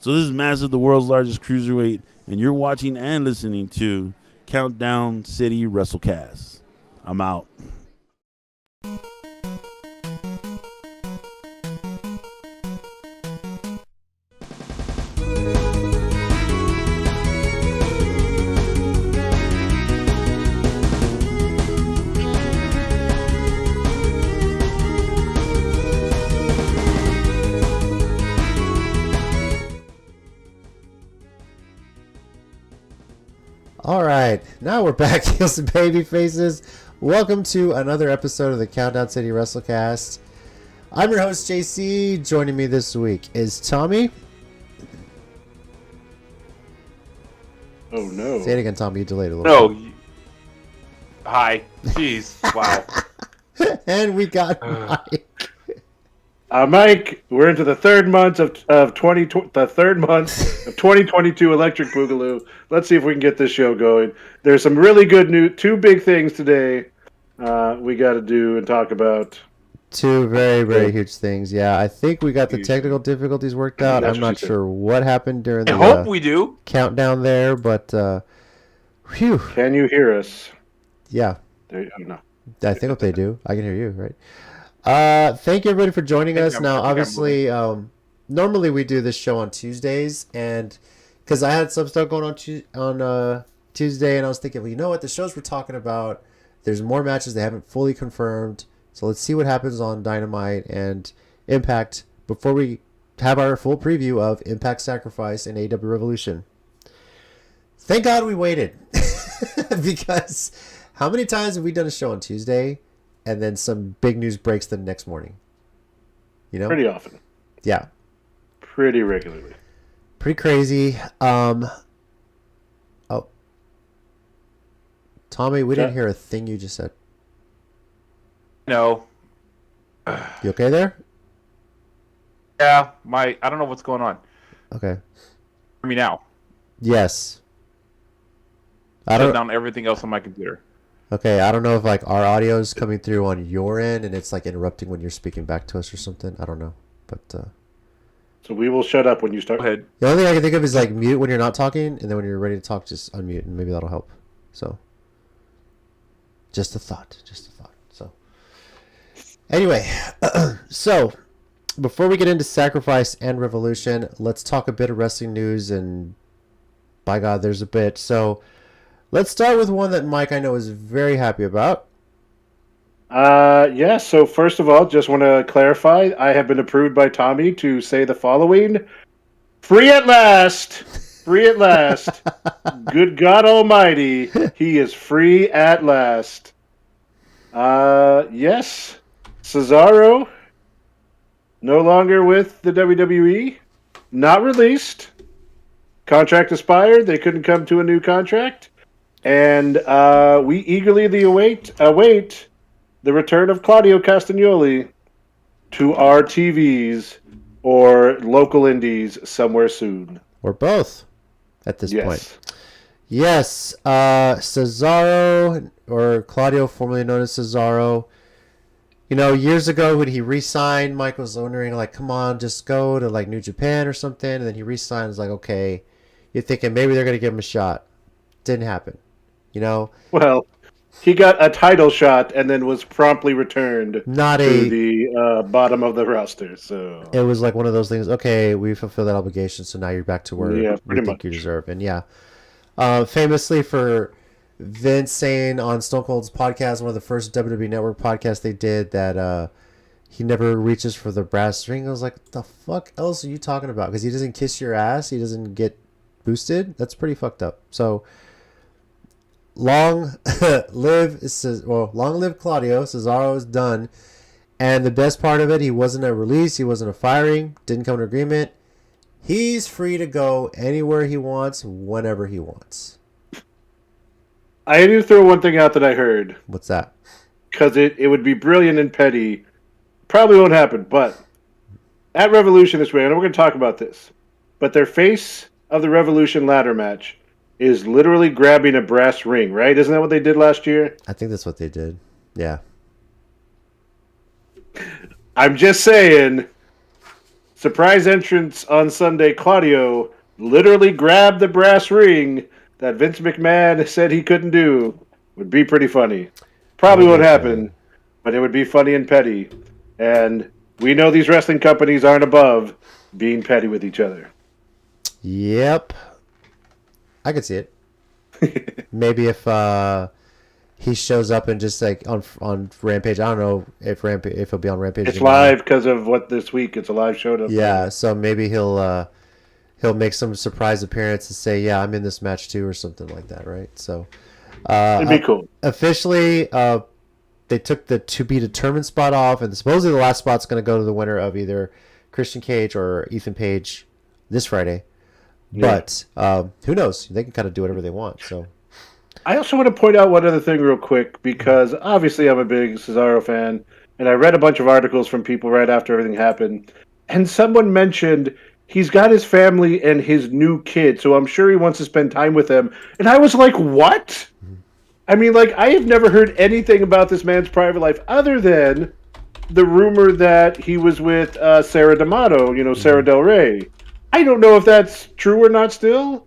So this is Massive, the world's largest cruiserweight, and you're watching and listening to Countdown City WrestleCast. I'm out. All right, now we're back, heels and baby faces. Welcome to another episode of the Countdown City WrestleCast. I'm your host, JC. Joining me this week is Tommy. Oh, no. Say it again, Tommy. You delayed a little bit. Hi. Jeez. Wow. And we got Mike. Mike, we're into the third month of 2022 Electric Boogaloo. Let's see if we can get this show going. There's some really good news. Two big things today we got to do and talk about. Two very, very huge things. Yeah, I think we got the technical difficulties worked out. I'm not sure what happened during the I hope we do. Countdown there, but whew. Can you hear us? Yeah. Oh, no. I think what they do. I can hear you, right? Thank you everybody for joining us. Now, obviously, normally we do this show on Tuesdays, and because I had some stuff going on Tuesday, and I was thinking, well, you know what? The shows we're talking about, there's more matches they haven't fully confirmed, so let's see what happens on Dynamite and Impact before we have our full preview of ImpactSacrifice and AEW Revolution. Thank God we waited, because how many times have we done a show on Tuesday and then some big news breaks the next morning? You know? Pretty often. Yeah. Pretty regularly. Pretty crazy. Oh. Tommy, we didn't hear a thing you just said. No. You okay there? Yeah, I don't know what's going on. Okay. Hear me now. Yes. Shut down everything else on my computer. Okay, I don't know if like our audio is coming through on your end and it's like interrupting when you're speaking back to us or something. I don't know, but so we will shut up when you start. Go ahead. The only thing I can think of is like mute when you're not talking, and then when you're ready to talk, just unmute, and maybe that'll help. So, just a thought. So, anyway, so before we get into Sacrifice and Revolution, let's talk a bit of wrestling news, and by God, there's a bit. So, let's start with one that Mike, I know, is very happy about. Yeah, so first of all, just want to clarify, I have been approved by Tommy to say the following. Free at last! Free at last! Good God Almighty, he is free at last. Yes, Cesaro, no longer with the WWE, not released. Contract expired, they couldn't come to a new contract. And we eagerly await the return of Claudio Castagnoli to our TVs or local indies somewhere soon. Or both at this point. Yes. Cesaro, or Claudio, formerly known as Cesaro. You know, years ago when he re-signed, Mike was wondering, like, come on, just go to, like, New Japan or something. And then he re-signed. It's like, okay, you're thinking maybe they're going to give him a shot. Didn't happen. You know? Well, he got a title shot and then was promptly returned to the bottom of the roster. So it was like one of those things. Okay, we fulfilled that obligation, so now you're back to where we think you deserve. And yeah, famously for Vince saying on Stone Cold's podcast, one of the first WWE Network podcasts they did, that he never reaches for the brass ring. I was like, what the fuck else are you talking about? Because he doesn't kiss your ass, he doesn't get boosted. That's pretty fucked up. So. Long live Claudio. Cesaro is done. And the best part of it, he wasn't a release, he wasn't a firing, didn't come to agreement. He's free to go anywhere he wants, whenever he wants. I need to throw one thing out that I heard. What's that? Because it would be brilliant and petty. Probably won't happen, but at Revolution this way, and we're going to talk about this, but their face of the Revolution ladder match is literally grabbing a brass ring, right? Isn't that what they did last year? I think that's what they did. Yeah. I'm just saying, surprise entrance on Sunday, Claudio literally grabbed the brass ring that Vince McMahon said he couldn't do, would be pretty funny. Probably won't happen, but it would be funny and petty. And we know these wrestling companies aren't above being petty with each other. Yep. I could see it. Maybe if he shows up and just like on Rampage. I don't know if he'll be on Rampage. It's live because of what this week. It's a live show. Yeah, so maybe he'll make some surprise appearance and say, "Yeah, I'm in this match too," or something like that, right? So it'd be cool. Officially, they took the to be determined spot off, and supposedly the last spot's going to go to the winner of either Christian Cage or Ethan Page this Friday. Yeah. But who knows? They can kind of do whatever they want. So, I also want to point out one other thing real quick, because obviously I'm a big Cesaro fan, and I read a bunch of articles from people right after everything happened, and someone mentioned he's got his family and his new kid, so I'm sure he wants to spend time with them. And I was like, what? I mean, like, I have never heard anything about this man's private life other than the rumor that he was with Sarah D'Amato, Sarah Del Rey. I don't know if that's true or not still,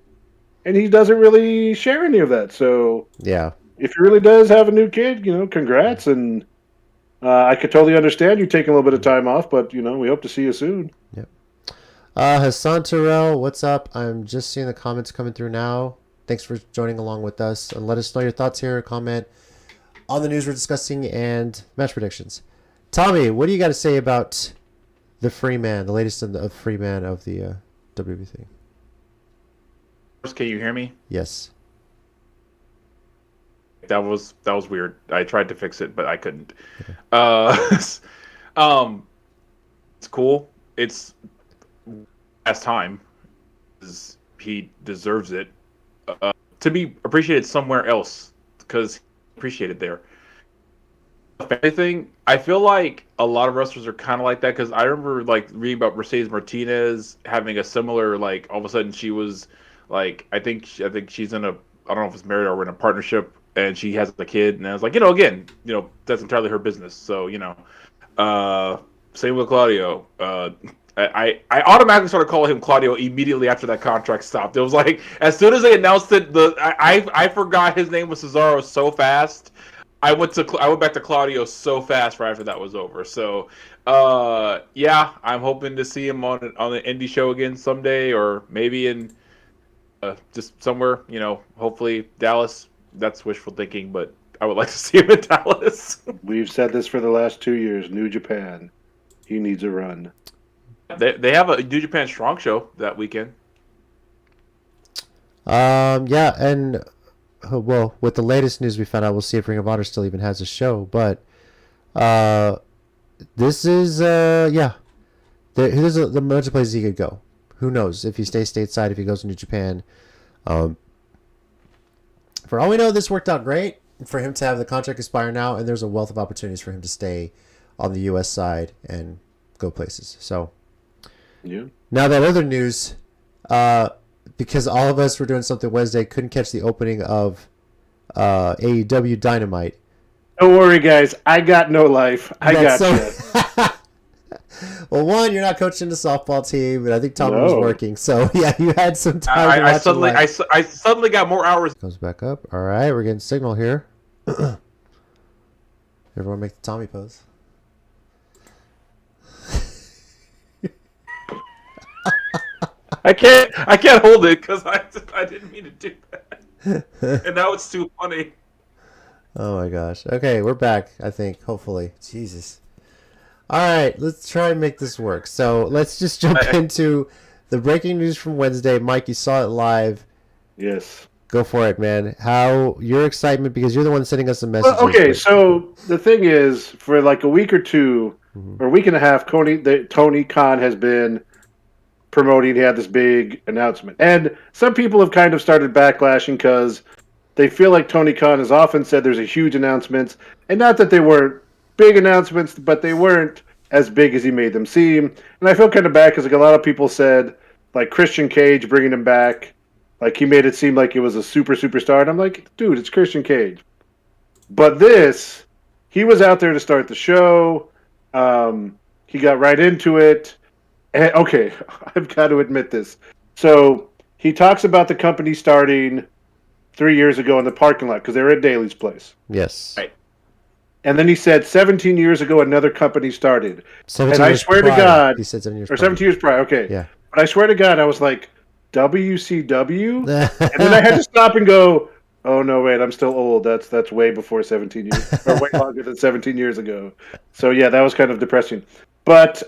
and he doesn't really share any of that. So, yeah, if he really does have a new kid, congrats, and I could totally understand you taking a little bit of time off, but, we hope to see you soon. Yep. Hassan Terrell, what's up? I'm just seeing the comments coming through now. Thanks for joining along with us, and let us know your thoughts here. Comment on the news we're discussing and match predictions. Tommy, what do you got to say about the Free Man, the latest of Free Man of the WWE thing? Can you hear me? Yes. That was weird. I tried to fix it, but I couldn't. Okay. It's cool. It's last time. He deserves it to be appreciated somewhere else, because he appreciated there. Anything, I feel like a lot of wrestlers are kind of like that, because I remember reading about Mercedes Martinez having a similar, all of a sudden she was I think she's in a, I don't know if it's married or in a partnership, and she has a kid, and I was like, again, that's entirely her business. So same with Claudio. I automatically started calling him Claudio immediately after that contract stopped. It was like, as soon as they announced it, I forgot his name was Cesaro so fast. I went back to Claudio so fast right after that was over. So, yeah, I'm hoping to see him on the indie show again someday, or maybe in just somewhere. Hopefully Dallas. That's wishful thinking, but I would like to see him in Dallas. We've said this for the last 2 years. New Japan, he needs a run. They have a New Japan Strong show that weekend. Yeah, and well, with the latest news we found out, we'll see if Ring of Honor still even has a show. But this is there's a bunch of places he could go. Who knows if he stays stateside, if he goes to New Japan. For all we know, this worked out great for him to have the contract expire now, and there's a wealth of opportunities for him to stay on the U.S. side and go places. So, yeah. Now that other news, because all of us were doing something Wednesday, couldn't catch the opening of AEW Dynamite. Don't worry, guys. I got no life. I got you. Well, one, you're not coaching the softball team, but I think Tommy was working. So, yeah, you had some time to watch I suddenly got more hours. Goes back up. All right, we're getting signal here. Everyone make the Tommy pose. I can't hold it because I didn't mean to do that. And now it's too funny. Oh, my gosh. Okay, we're back, I think, hopefully. Jesus. All right, let's try and make this work. So let's just jump into the breaking news from Wednesday. Mike, you saw it live. Yes. Go for it, man. How your excitement, because you're the one sending us the message. Well, okay, so the thing is, for a week or two, or a week and a half, Tony Khan has been promoting. He had this big announcement. And some people have kind of started backlashing because they feel like Tony Khan has often said there's a huge announcements, and not that they weren't big announcements, but they weren't as big as he made them seem. And I feel kind of bad because a lot of people said, Christian Cage bringing him back, he made it seem like it was a superstar. And I'm like, dude, it's Christian Cage. But this, he was out there to start the show. He got right into it. Okay, I've got to admit this. So he talks about the company starting 3 years ago in the parking lot because they were at Daly's place. Yes. Right. And then he said 17 years ago another company started. 17 And I years swear to prior. God, He said 7 years or prior. 17 years prior, okay. Yeah. But I swear to God, I was like, WCW? And then I had to stop and go, oh, no, wait, I'm still old. That's way before 17 years, or way longer than 17 years ago. So, yeah, that was kind of depressing. But,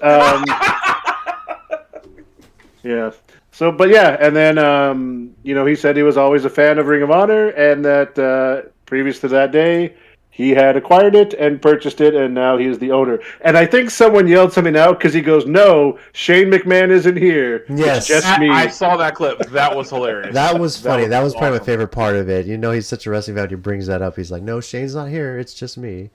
yeah. So, but yeah, and then, he said he was always a fan of Ring of Honor, and that previous to that day, he had acquired it and purchased it, and now he is the owner. And I think someone yelled something out because he goes, "No, Shane McMahon isn't here. Yes. It's just me." I saw that clip. That was hilarious. That was funny. That was probably my awesome. favorite part of it. He's such a wrestling fan. He brings that up. He's like, "No, Shane's not here. It's just me."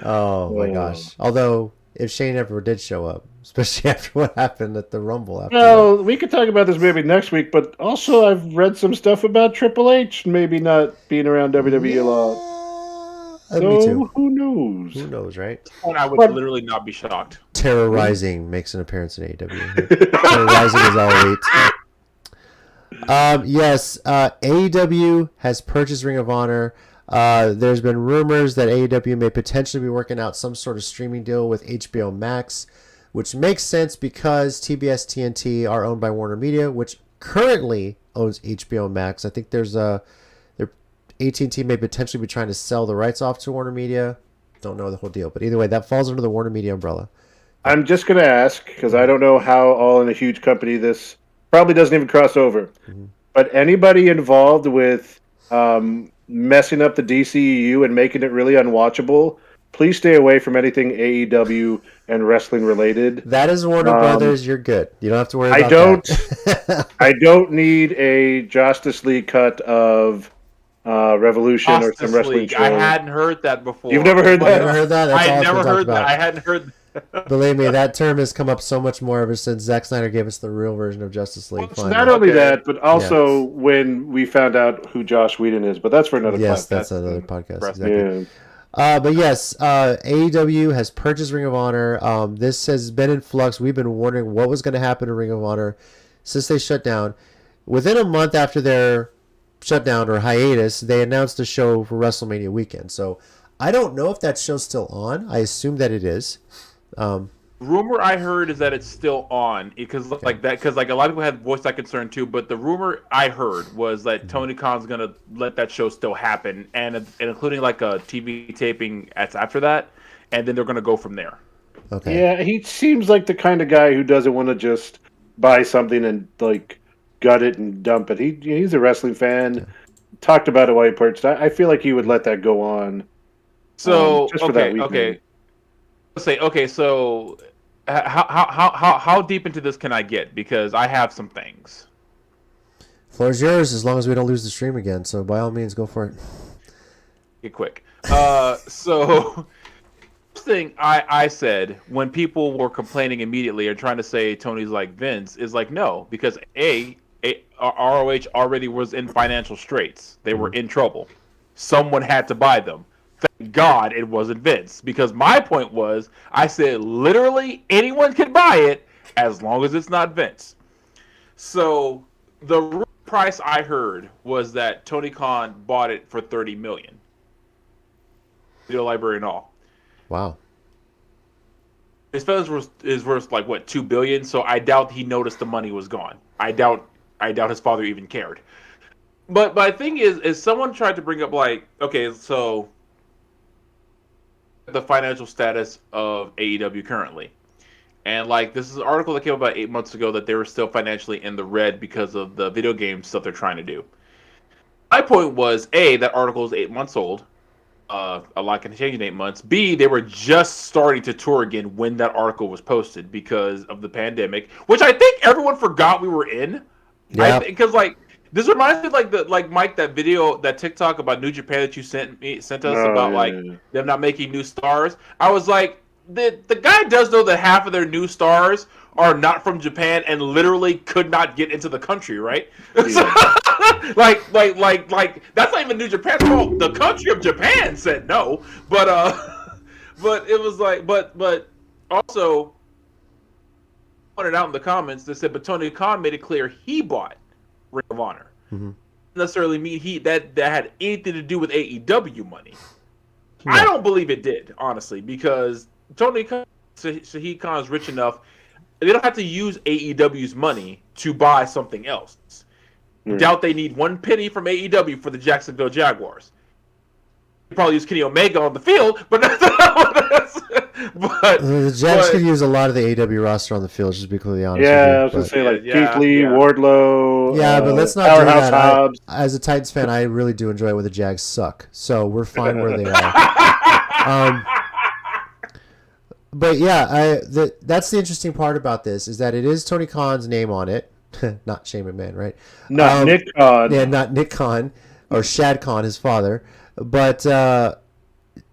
Oh my gosh! Although, if Shane ever did show up, especially after what happened at the Rumble, after Well, we could talk about this maybe next week, but also I've read some stuff about Triple H maybe not being around WWE a lot. me So too. who knows? Who knows, right? And I would literally not be shocked. Terrorizing makes an appearance in AEW. Terrorizing is all elite. Yes, AEW has purchased Ring of Honor. There's been rumors that AEW may potentially be working out some sort of streaming deal with HBO Max, which makes sense because TBS TNT are owned by Warner Media, which currently owns HBO Max. I think there's AT&T may potentially be trying to sell the rights off to Warner Media. Don't know the whole deal, but either way, that falls under the Warner Media umbrella. I'm just going to ask, because I don't know how all in a huge company this probably doesn't even cross over. Mhm. But anybody involved with messing up the DCEU and making it really unwatchable, please stay away from anything AEW and wrestling related. That is Warner Brothers. You're good. You don't have to worry about that. I don't need a Justice League cut of Revolution or some wrestling League. show. I hadn't heard that before. You've never heard You that? never heard that? That's all I it's been never talked heard that. about. I hadn't heard that. Believe me, that term has come up so much more ever since Zack Snyder gave us the real version of Justice League. Well, not only that, but also Yeah. when we found out who Josh Whedon is. But that's for another Yes, podcast. that's another podcast. Exactly. Yeah. But yes, AEW has purchased Ring of Honor. This has been in flux. We've been wondering what was going to happen to Ring of Honor since they shut down. Within a month after their shutdown or hiatus, they announced a show for WrestleMania weekend. So I don't know if that show's still on. I assume that it is. Rumor I heard is that it's still on because a lot of people had voiced that concern too. But the rumor I heard was that Tony Khan's gonna let that show still happen, and including like a TV taping after that, and then they're gonna go from there. Okay. Yeah, he seems like the kind of guy who doesn't want to just buy something and like gut it and dump it. He's a wrestling fan. Yeah. Talked about it while he purchased. I feel like he would let that go on. So just for that weekend. So how deep into this can I get? Because I have some things. Floor's yours as long as we don't lose the stream again. So by all means, go for it. Get quick. So thing I said when people were complaining immediately or trying to say Tony's like Vince is like no, because ROH already was in financial straits. They were in trouble. Someone had to buy them. Thank God it wasn't Vince, because my point was, I said literally anyone can buy it as long as it's not Vince. So the price I heard was that Tony Khan bought it for $30 million. Video library and all. Wow. His feathers is worth like what, $2 billion. So I doubt he noticed the money was gone. I doubt his father even cared. But my thing is someone tried to bring up like, okay, so the financial status of AEW currently. And like this is an article that came about 8 months ago that they were still financially in the red because of the video game stuff they're trying to do. My point was, A, that article is 8 months old. A lot can change in 8 months. B, they were just starting to tour again when that article was posted because of the pandemic, which I think everyone forgot we were in. Yeah. Because like this reminds me of like Mike, that video, that TikTok about New Japan that you sent us about like them not making new stars. I was like, the guy does know that half of their new stars are not from Japan and literally could not get into the country, right? Yeah. like that's not even New Japan's fault. The country of Japan said no, but it was like, but also pointed out in the comments that said, but Tony Khan made it clear he bought Ring of Honor. Mm-hmm. Necessarily mean that had anything to do with AEW money. No. I don't believe it did, honestly, because Tony Khan, Shahid Khan is rich enough. They don't have to use AEW's money to buy something else. Doubt they need one penny from AEW for the Jacksonville Jaguars. You probably use Kenny Omega on the field, but the Jags could use a lot of the AEW roster on the field. Just to be completely honest. Yeah, I was gonna say like Keith Lee, Wardlow. Yeah, but let's not do that. As a Titans fan, I really do enjoy it when the Jags suck. So we're fine where they are. But yeah, that's the interesting part about this is that it is Tony Khan's name on it, not Shane McMahon, right? Not Nick Khan. Yeah, not Nick Khan or Shad Khan, his father. But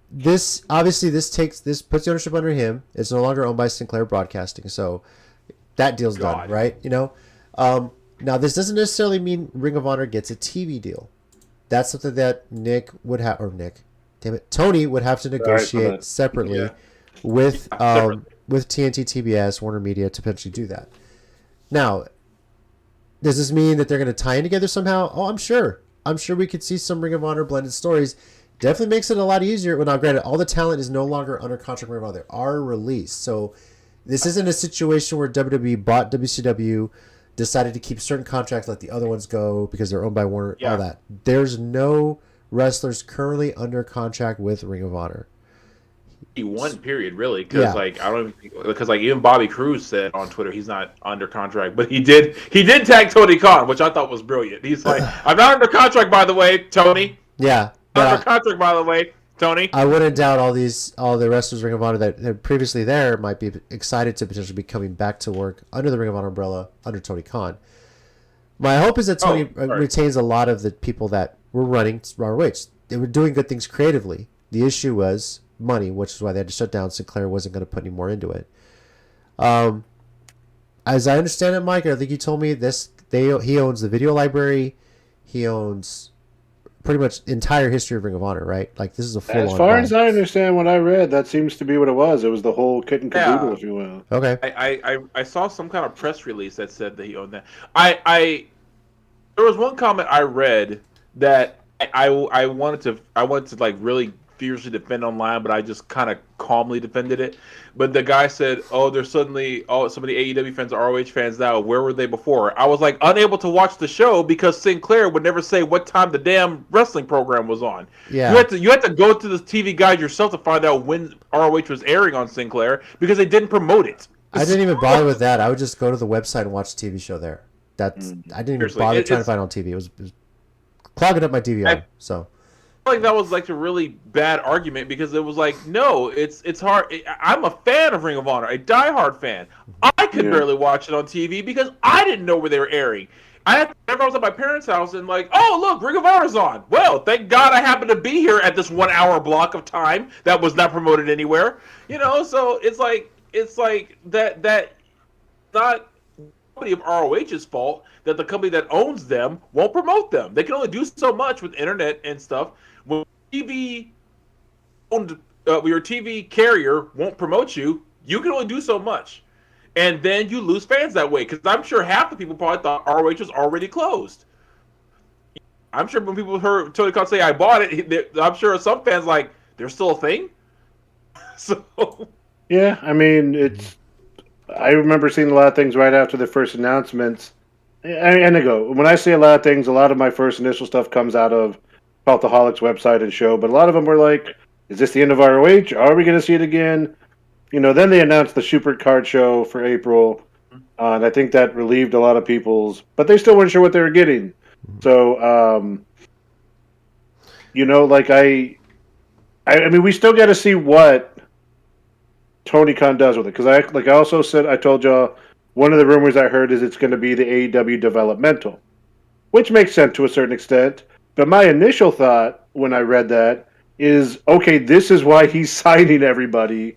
this puts the ownership under him. It's no longer owned by Sinclair Broadcasting, so that deal's done, right? You know. Now this doesn't necessarily mean Ring of Honor gets a TV deal. That's something that Tony would have to negotiate separately with TNT, TBS, Warner Media to potentially do that. Now, does this mean that they're going to tie in together somehow? Oh, I'm sure. I'm sure we could see some Ring of Honor blended stories. Definitely makes it a lot easier. Well, now, granted, all the talent is no longer under contract with Ring of Honor. They are released. So this isn't a situation where WWE bought WCW, decided to keep certain contracts, let the other ones go because they're owned by Warner, all that. There's no wrestlers currently under contract with Ring of Honor. One period, really, because even Bobby Cruz said on Twitter he's not under contract, but he did tag Tony Khan, which I thought was brilliant. He's like, I'm not under contract, by the way, Tony. Yeah, under contract, by the way, Tony. I wouldn't doubt all the wrestlers Ring of Honor that are previously there might be excited to potentially be coming back to work under the Ring of Honor umbrella under Tony Khan. My hope is that Tony retains a lot of the people that were running ROH. They were doing good things creatively. The issue was money, which is why they had to shut down. Sinclair wasn't going to put any more into it. As I understand it, Mike, I think you told me this. He owns the video library. He owns pretty much the entire history of Ring of Honor, right? Like this is a full-on. As far as I understand what I read, that seems to be what it was. It was the whole kit and caboodle, if you will. Okay. I saw some kind of press release that said that he owned that. There was one comment I read that I wanted to like really fiercely defend online, but I just kind of calmly defended it. But the guy said, there's suddenly so many AEW fans are ROH fans now. Where were they before? I was like unable to watch the show because Sinclair would never say what time the damn wrestling program was on. Yeah. You had to go to the TV guide yourself to find out when ROH was airing on Sinclair because they didn't promote it. I didn't even bother with that. I would just go to the website and watch the TV show there. I didn't even bother trying to find it on TV. It was clogging up my DVR. I feel like that was like a really bad argument because it was like, no, it's hard. I'm a fan of Ring of Honor, a diehard fan. I could barely watch it on TV because I didn't know where they were airing. I was at my parents' house and like, oh look, Ring of Honor's on. Well, thank God I happened to be here at this 1 hour block of time that was not promoted anywhere. You know, so it's like that not of ROH's fault that the company that owns them won't promote them. They can only do so much with internet and stuff. When your TV carrier won't promote you, you can only do so much. And then you lose fans that way. Because I'm sure half the people probably thought ROH was already closed. I'm sure when people heard Tony Khan say, I bought it, I'm sure some fans like, there's still a thing? So... Yeah, I mean, I remember seeing a lot of things right after the first announcements. And when I say a lot of things, a lot of my first initial stuff comes out of Cultaholics website and show, but a lot of them were like, is this the end of ROH? Are we going to see it again? You know, then they announced the Super Card show for April, and I think that relieved a lot of but they still weren't sure what they were getting. So, you know, like I mean, we still got to see what Tony Khan does with it, because I also said, I told y'all, one of the rumors I heard is it's going to be the AEW developmental, which makes sense to a certain extent. But my initial thought when I read that is, okay, this is why he's signing everybody,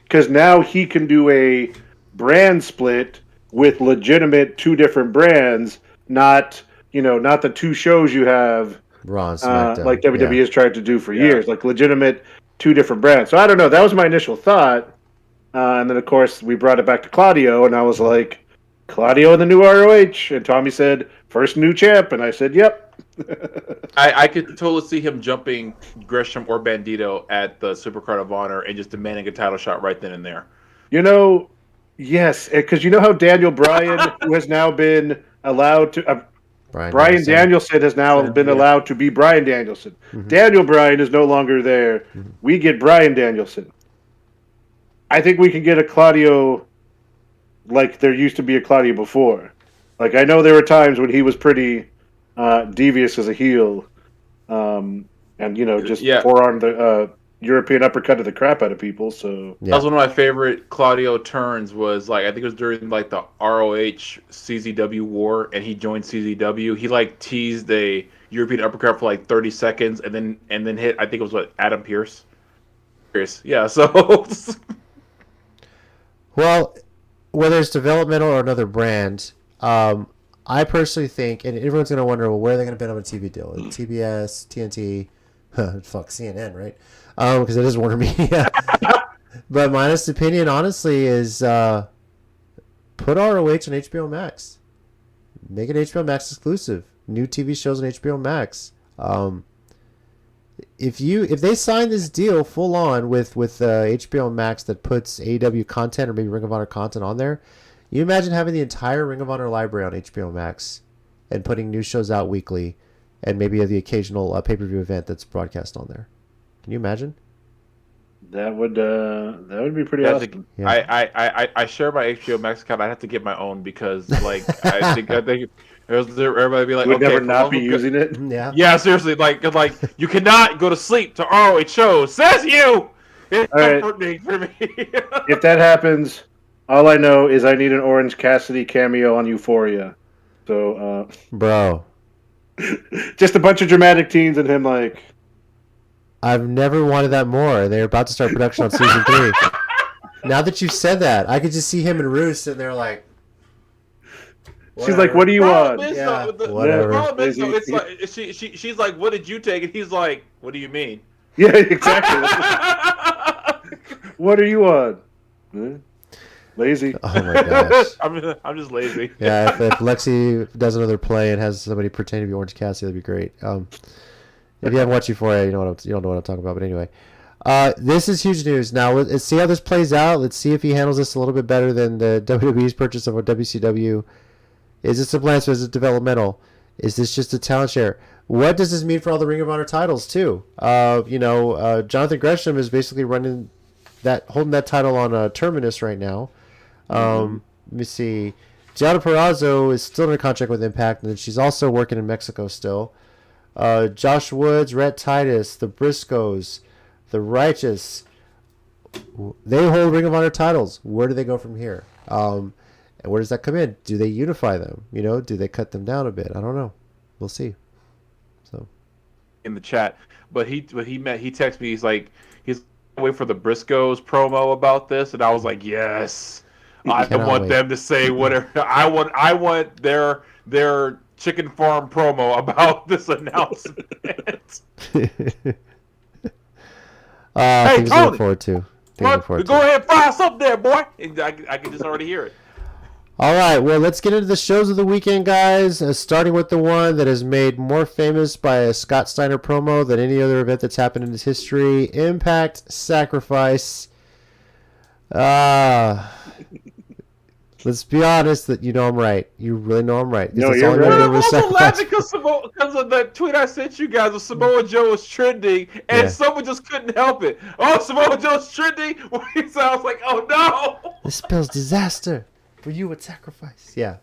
because now he can do a brand split with legitimate two different brands, not the two shows you have, Raw and SmackDown, like WWE has tried to do for years, like legitimate two different brands. So I don't know. That was my initial thought. And then, of course, we brought it back to Claudio, and I was like, Claudio and the new ROH. And Tommy said, first new champ. And I said, yep. I could totally see him jumping Gresham or Bandito at the Supercard of Honor and just demanding a title shot right then and there. You know, yes, because you know how Daniel Bryan, who has now been allowed to... Bryan Danielson has now been allowed to be Bryan Danielson. Mm-hmm. Daniel Bryan is no longer there. Mm-hmm. We get Bryan Danielson. I think we can get a Claudio like there used to be a Claudio before. Like, I know there were times when he was pretty devious as a heel. And, just forearm the European uppercut to the crap out of people. So that was one of my favorite Claudio turns. Was like, I think it was during like the ROH CZW war, and he joined CZW. He like teased a European uppercut for like 30 seconds, and then hit. I think it was Adam Pearce. Yeah. So. Well, whether it's developmental or another brand, I personally think, and everyone's going to wonder, well, where are they going to bet on a TV deal? TBS, TNT, fuck CNN, right? Because it is Warner Media. But my honest opinion, honestly, is put ROH on HBO Max. Make it HBO Max exclusive. New TV shows on HBO Max. If they sign this deal full on with HBO Max that puts AEW content or maybe Ring of Honor content on there, you imagine having the entire Ring of Honor library on HBO Max and putting new shows out weekly, and maybe the occasional pay-per-view event that's broadcast on there. Can you imagine? That would be pretty awesome. Yeah. I share my HBO Max account. I have to get my own because like I think everybody be like, would never not be using it. Yeah, seriously, like you cannot go to sleep to ROH shows. Says you. It's comforting for me. If that happens, all I know is I need an Orange Cassidy cameo on Euphoria. So, bro, just a bunch of dramatic teens and him like. I've never wanted that more. They're about to start production on season 3. Now that you've said that, I could just see him and Ruth sitting there like. Whatever. She's like, "What do you want?" Whatever. It's like she's like, "What did you take?" And he's like, "What do you mean?" Yeah, exactly. What do you want? Lazy. Oh my gosh. I'm just lazy. Yeah, if Lexi does another play and has somebody pretend to be Orange Cassidy, that'd be great. If you haven't watched Euphoria, you don't know what I'm talking about. But anyway, this is huge news. Now let's see how this plays out. Let's see if he handles this a little bit better than the WWE's purchase of a WCW. Is this a plan? Is it developmental? Is this just a talent share? What does this mean for all the Ring of Honor titles too? Jonathan Gresham is basically holding that title on Terminus right now. Let me see. Gianna Perrazzo is still under contract with Impact, and she's also working in Mexico still. Josh Woods, Rhett Titus, the Briscoes, the Righteous, they hold Ring of Honor titles. Where do they go from here? And where does that come in? Do they unify them? Do they cut them down a bit? I don't know. We'll see. So, in the chat, but he texted me. He's waiting for the Briscoes promo about this, and I was like, yes, I want them to say whatever. I want their chicken farm promo about this announcement. Hey, Tony, to look forward to. Go ahead and fire something there, boy. And I can just already hear it. All right, well, let's get into the shows of the weekend, guys. Starting with the one that is made more famous by a Scott Steiner promo than any other event that's happened in its history. Impact Sacrifice. Let's be honest that I'm right. You really know I'm right. No, you're right. I'm also laughing because of the tweet I sent you guys of Samoa Joe was trending, and someone just couldn't help it. Oh, Samoa Joe's trending? So I was like, oh no. This spells disaster for you at Sacrifice. Yeah.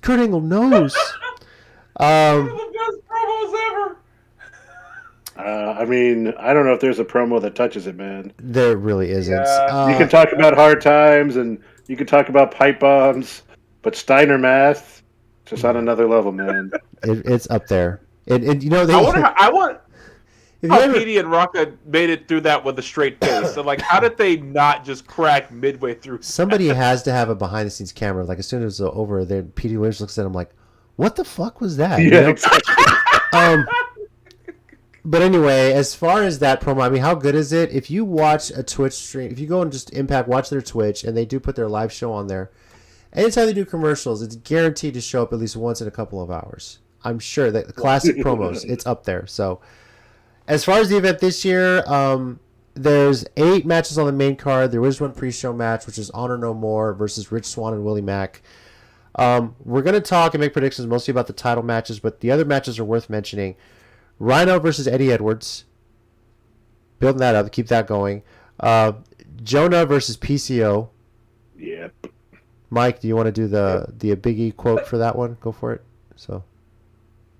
Kurt Angle knows. One of the best promos ever. I don't know if there's a promo that touches it, man. There really isn't. You can talk about hard times and you can talk about pipe bombs, but Steiner math, just on another level, man. It's up there. And I want how Petey and Rocca made it through that with a straight face. So, how did they not just crack midway through? Somebody has to have a behind-the-scenes camera. Like, as soon as it's over, then Petey Williams looks at him like, what the fuck was that? Yeah, exactly. But anyway, as far as that promo, I mean, how good is it? If you watch a Twitch stream, if you go and just Impact, watch their Twitch, and they do put their live show on there, anytime they do commercials, it's guaranteed to show up at least once in a couple of hours. I'm sure that the classic promos, it's up there. So, as far as the event this year, there's 8 matches on the main card. There was one pre-show match, which is Honor No More versus Rich Swann and Willie Mack. We're going to talk and make predictions mostly about the title matches, but the other matches are worth mentioning. Rhino versus Eddie Edwards. Building that up, keep that going. Jonah versus PCO. Yep. Mike, do you want to do the Big E quote for that one? Go for it. So.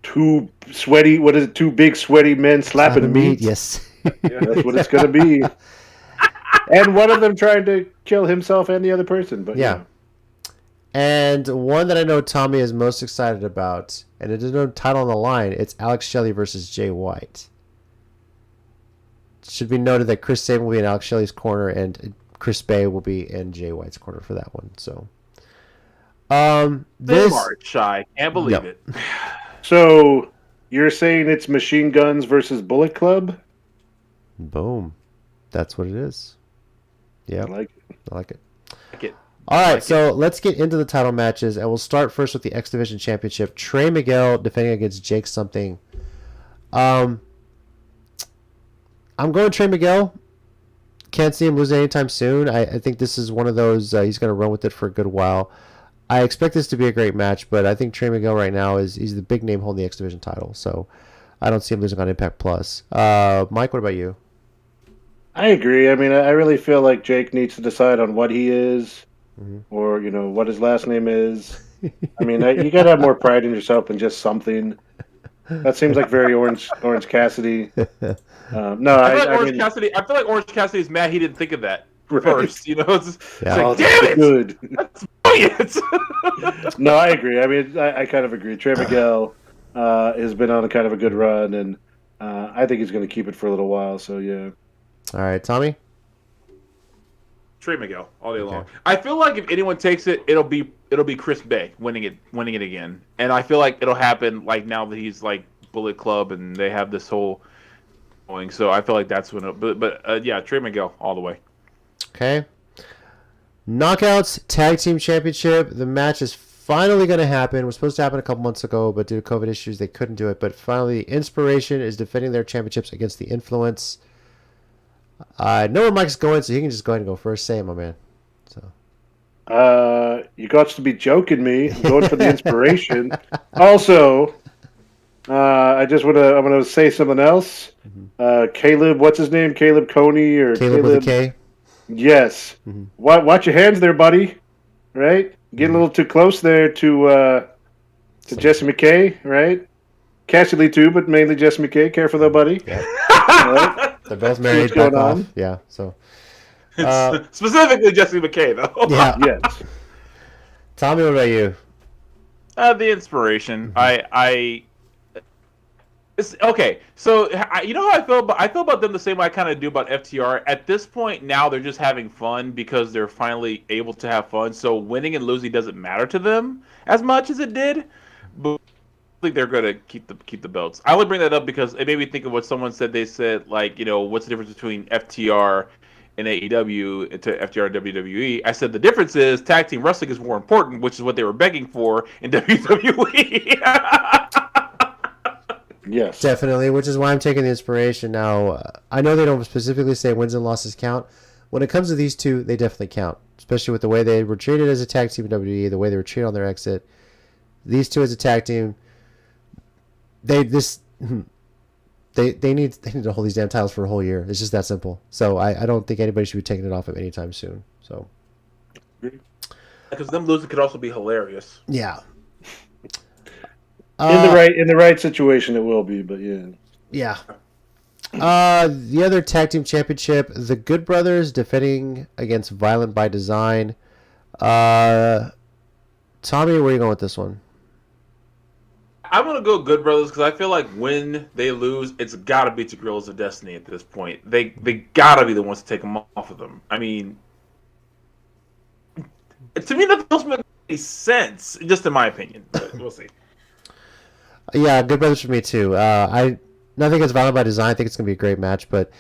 Two big sweaty men slapping meat? Yes. Yeah, that's what it's going to be. And one of them trying to kill himself and the other person. But yeah. And one that I know Tommy is most excited about, and it is no title on the line, it's Alex Shelley versus Jay White. It should be noted that Chris Sabin will be in Alex Shelley's corner, and Chris Bay will be in Jay White's corner for that one. So, this shy, can't believe it. So you're saying it's Machine Guns versus Bullet Club? Boom, that's what it is. Yeah, I like it. I like it. Like it. All right, so let's get into the title matches, and we'll start first with the X Division Championship. Trey Miguel defending against Jake something. I'm going Trey Miguel. Can't see him losing anytime soon. I think this is one of those, he's going to run with it for a good while. I expect this to be a great match, but I think Trey Miguel right now he's the big name holding the X Division title, so I don't see him losing on Impact Plus. Mike, what about you? I agree. I mean, I really feel like Jake needs to decide on what he is. Mm-hmm. Or, what his last name is. I mean, you got to have more pride in yourself than just something. That seems like very Orange Cassidy. No, I feel like Orange Cassidy is mad he didn't think of that first. It's like, damn it! Good. That's brilliant. No, I agree. I mean, I kind of agree. Trey Miguel has been on a kind of a good run, and I think he's going to keep it for a little while. So, yeah. All right, Tommy? Trey Miguel all day long. I feel like if anyone takes it, it'll be Chris Bay winning it again, and I feel like it'll happen like now that he's like Bullet Club and they have this whole going. So I feel like that's when. Yeah, Trey Miguel all the way. Okay. Knockouts Tag Team Championship. The match is finally going to happen. It was supposed to happen a couple months ago, but due to COVID issues, they couldn't do it. But finally, Inspiration is defending their championships against the Influence. I know where Mike's going, so he can just go ahead and go first. Say it, my man. So. You got to be joking me. I'm going for the Inspiration. Also, I'm going to say something else. Mm-hmm. Caleb, what's his name? Caleb Coney or Caleb with a K? Yes. Mm-hmm. Watch your hands there, buddy. Right? Getting a little too close there to Jesse McKay, right? Cassie Lee too, but mainly Jesse McKay. Careful though, buddy. Yeah. Right? They're both married. What's going back on? off. Yeah. So. Specifically Jesse McKay though. Yeah. Yes. Tommy, what about you? The Inspiration. It's okay. So you know how I feel about them the same way I kind of do about FTR. At this point now, they're just having fun because they're finally able to have fun. So winning and losing doesn't matter to them as much as it did. But I think they're going to keep the belts. I only bring that up because it made me think of what someone said. They said like, what's the difference between FTR and AEW to FTR and WWE? I said the difference is tag team wrestling is more important, which is what they were begging for in WWE. Yes. Definitely, which is why I'm taking the Inspiration now. I know they don't specifically say wins and losses count. When it comes to these two, they definitely count, especially with the way they were treated as a tag team in WWE, the way they were treated on their exit. These two as a tag team, they need to hold these damn titles for a whole year. It's just that simple. So I don't think anybody should be taking it off them anytime soon. So because them losing could also be hilarious. Yeah. In the right situation, it will be, but yeah. Yeah. The other tag team championship, the Good Brothers defending against Violent by Design. Tommy, where are you going with this one? I'm gonna go Good Brothers because I feel like when they lose, it's got to be to Guerrillas of Destiny at this point. They got to be the ones to take them off of them. I mean, to me, that doesn't make any sense, just in my opinion. But we'll see. Yeah, Good Brothers for me too. I nothing against Violent by Design. I think it's going to be a great match, but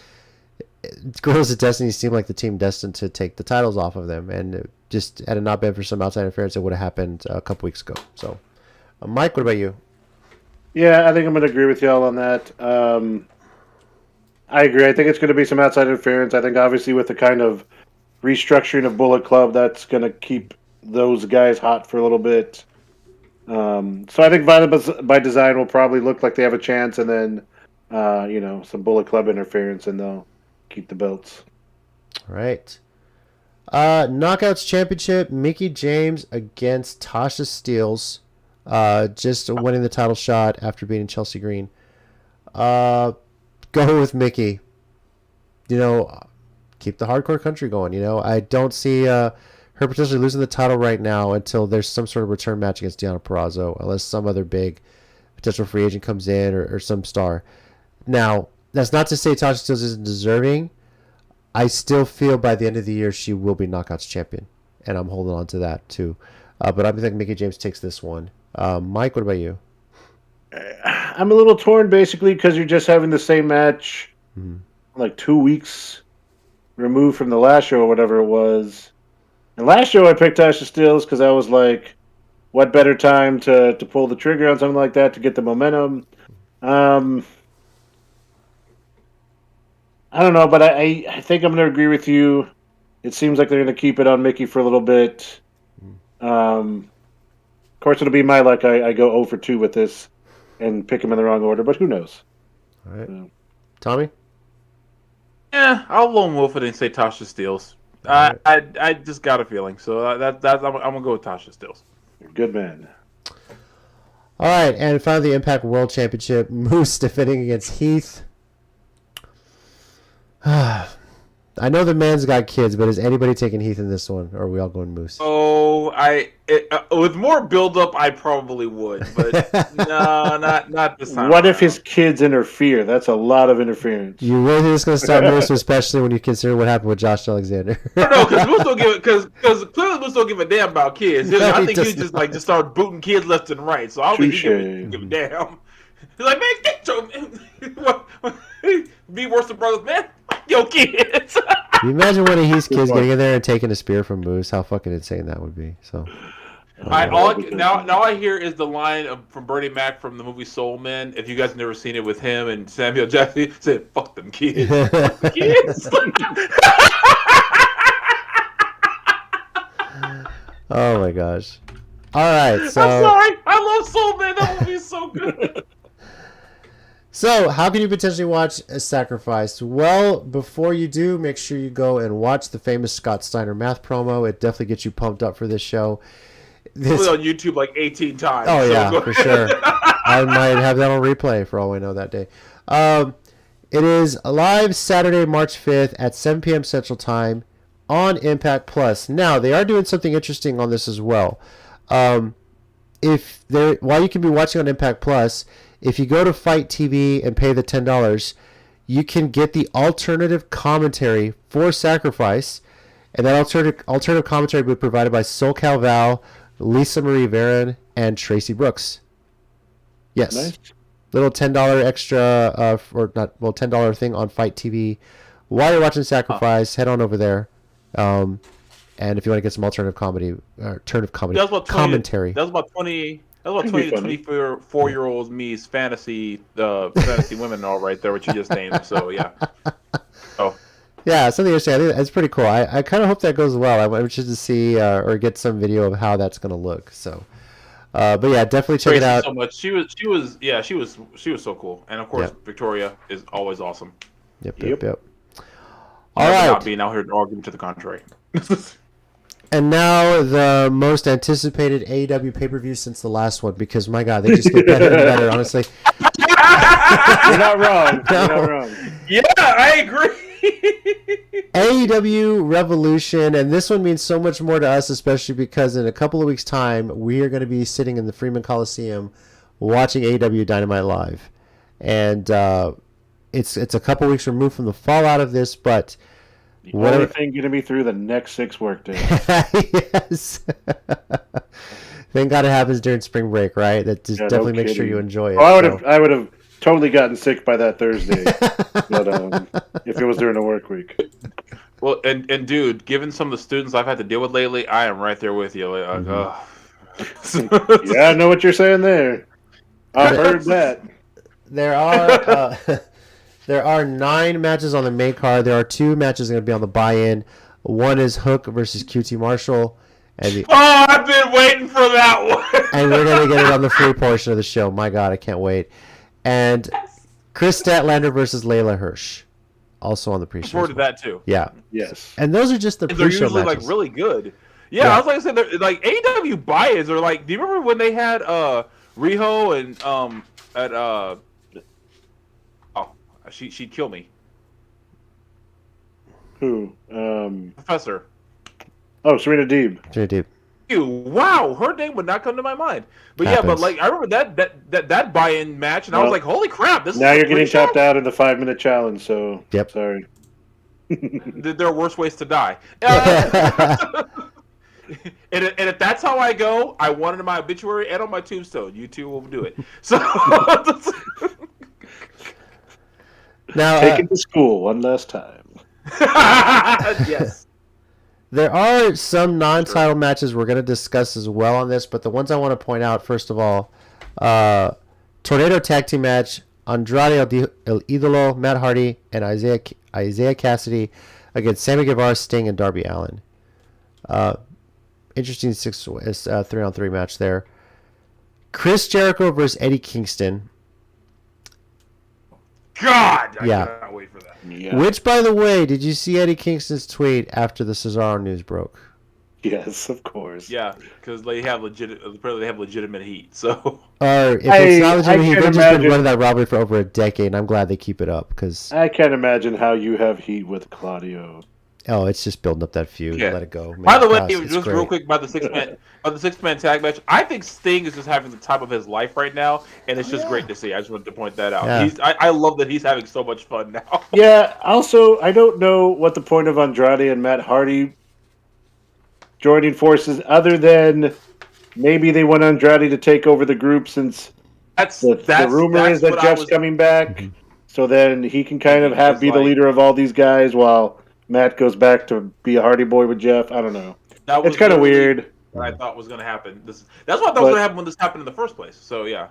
Guerrillas of Destiny seem like the team destined to take the titles off of them, and just had it not been for some outside interference, it would have happened a couple weeks ago. So, Mike, what about you? Yeah, I think I'm going to agree with y'all on that. I agree. I think it's going to be some outside interference. I think obviously with the kind of restructuring of Bullet Club, that's going to keep those guys hot for a little bit. So I think Violent by Design will probably look like they have a chance, and then some Bullet Club interference, and they'll keep the belts. All right. Knockouts Championship, Mickie James against Tasha Steelz. Just winning the title shot after beating Chelsea Green. Go with Mickie. Keep the hardcore country going. I don't see her potentially losing the title right now until there's some sort of return match against Deonna Purrazzo, unless some other big potential free agent comes in or some star. Now, that's not to say Tasha Steelz isn't deserving. I still feel by the end of the year she will be Knockouts champion, and I'm holding on to that too. But I think Mickie James takes this one. Mike, what about you? I'm a little torn, basically, because you're just having the same match like 2 weeks removed from the last show or whatever it was. And last show I picked Tasha Steelz because I was like, what better time to pull the trigger on something like that to get the momentum? I don't know, but I think I'm going to agree with you. It seems like they're going to keep it on Mickie for a little bit. Of course, it'll be my luck. I go 0 for 2 with this and pick them in the wrong order, but who knows? All right. Tommy? Yeah, I'll lone wolf it and say Tasha Steelz. Right. I just got a feeling, so I'm gonna go with Tasha Steelz. You're a good man. All right, and finally, the Impact World Championship, Moose defending against Heath. I know the man's got kids, but is anybody taking Heath in this one, or are we all going Moose? Oh, with more build-up, I probably would, but no, not this time. What if his kids interfere? That's a lot of interference. You really think it's going to stop Moose, especially when you consider what happened with Josh Alexander? No, because Moose don't give because clearly Moose don't give a damn about kids. No, I he think he just start booting kids left and right. So I don't think he give a damn. He's like, man, get your be worse than brothers, man. Yo, kids. Can you imagine one of Heath's kids getting in there and taking a spear from Moose? How fucking insane that would be. So, now I hear is the line from Bernie Mac from the movie Soul Man. If you guys have never seen it with him and Samuel Jackson, said, "Fuck them kids, fuck the kids." Oh my gosh! All right, so I'm sorry. I love Soul Man. That movie is so good. So, how can you potentially watch a Sacrifice? Well, before you do, make sure you go and watch the famous Scott Steiner math promo. It definitely gets you pumped up for this show. This on YouTube like 18 times. Oh, so yeah, for sure. I might have that on replay for all I know that day. It is live Saturday, March 5th at 7 p.m. Central Time on Impact Plus. Now, they are doing something interesting on this as well. While you can be watching on Impact Plus, if you go to Fight TV and pay the $10, you can get the alternative commentary for Sacrifice, and that alternative commentary will be provided by SoCal Val, Lisa Marie Varon, and Tracy Brooks. Yes, nice. Little $10 extra, $10 thing on Fight TV while you're watching Sacrifice. Head on over there, and if you want to get some alternative comedy, commentary. That was about 20. That was about 20 to 24-year-old me's fantasy women all right there, what you just named. So, yeah. Yeah, something interesting. I think it's pretty cool. I kind of hope that goes well. I'm interested to see or get some video of how that's going to look. So, but yeah, definitely check it out. So much. She was so cool. And of course, Victoria is always awesome. Yep. All right. Not being out here arguing to the contrary. And now the most anticipated AEW pay-per-view since the last one, because my God, they just get better and better, honestly. You're not wrong. No. You're not wrong. Yeah, I agree. AEW Revolution, and this one means so much more to us, especially because in a couple of weeks' time, we are going to be sitting in the Freeman Coliseum watching AEW Dynamite Live. And it's a couple weeks removed from the fallout of this, but... The only thing going to be through the next 6 workdays. Yes. Thank God it happens during spring break, right? That just definitely makes sure you enjoy it. I would have totally gotten sick by that Thursday. But if it was during the work week. Well, and dude, given some of the students I've had to deal with lately, I am right there with you. Like, Yeah, I know what you're saying there. I've heard that. There are 9 matches on the main card. There are 2 matches going to be on the buy-in. One is Hook versus QT Marshall. I've been waiting for that one. And we're going to get it on the free portion of the show. My God, I can't wait. And Chris Statlander versus Layla Hirsch. Also on the pre-show. Forward to that too. Yeah. Yes. And those are just the pre-show matches. They're usually matches. like really good. Yeah, I was like saying, like AEW buy-ins are like. Do you remember when they had Riho and at she'd kill me. Who? Professor. Oh, Serena Deeb. Serena Deeb. Wow, her name would not come to my mind. But Happens. yeah, but like I remember that buy-in match, and I was like, "Holy crap!" This now is you're getting tapped out in the 5-minute challenge. So yep. Sorry. There are worse ways to die. And if that's how I go, I want it in my obituary and on my tombstone. You two will do it. So now take it to school one last time. Yes. There are some non-title matches we're going to discuss as well on this, but the ones I want to point out, first of all, Tornado Tag Team match, Andrade El Idolo, Matt Hardy, and Isaiah Cassidy against Sammy Guevara, Sting, and Darby Allin. Interesting 3-on-3 match there. Chris Jericho versus Eddie Kingston. God, I Yeah. cannot wait for that. Yeah. Which, by the way, did you see Eddie Kingston's tweet after the Cesaro news broke? Yes, of course. Yeah, because they have apparently they have legitimate heat. So, Or if it's not legitimate, can't they've just imagine- been running that robbery for over a decade, and I'm glad they keep it up because I can't imagine how you have heat with Claudio. it's just building up that feud. Yeah. Let it go. by the way, It's just great. real quick about the six-man tag match, I think Sting is just having the time of his life right now, and it's just great to see. I just wanted to point that out. Yeah. I love that he's having so much fun now. Yeah, also, I don't know what the point of Andrade and Matt Hardy joining forces other than maybe they want Andrade to take over the group since the rumor is that Jeff's coming back. Mm-hmm. So then he can kind of be the leader of all these guys while Matt goes back to be a Hardy Boy with Jeff. I don't know. It's kind of weird. What I thought was going to happen. That's what I thought was going to happen when this happened in the first place. So, yeah.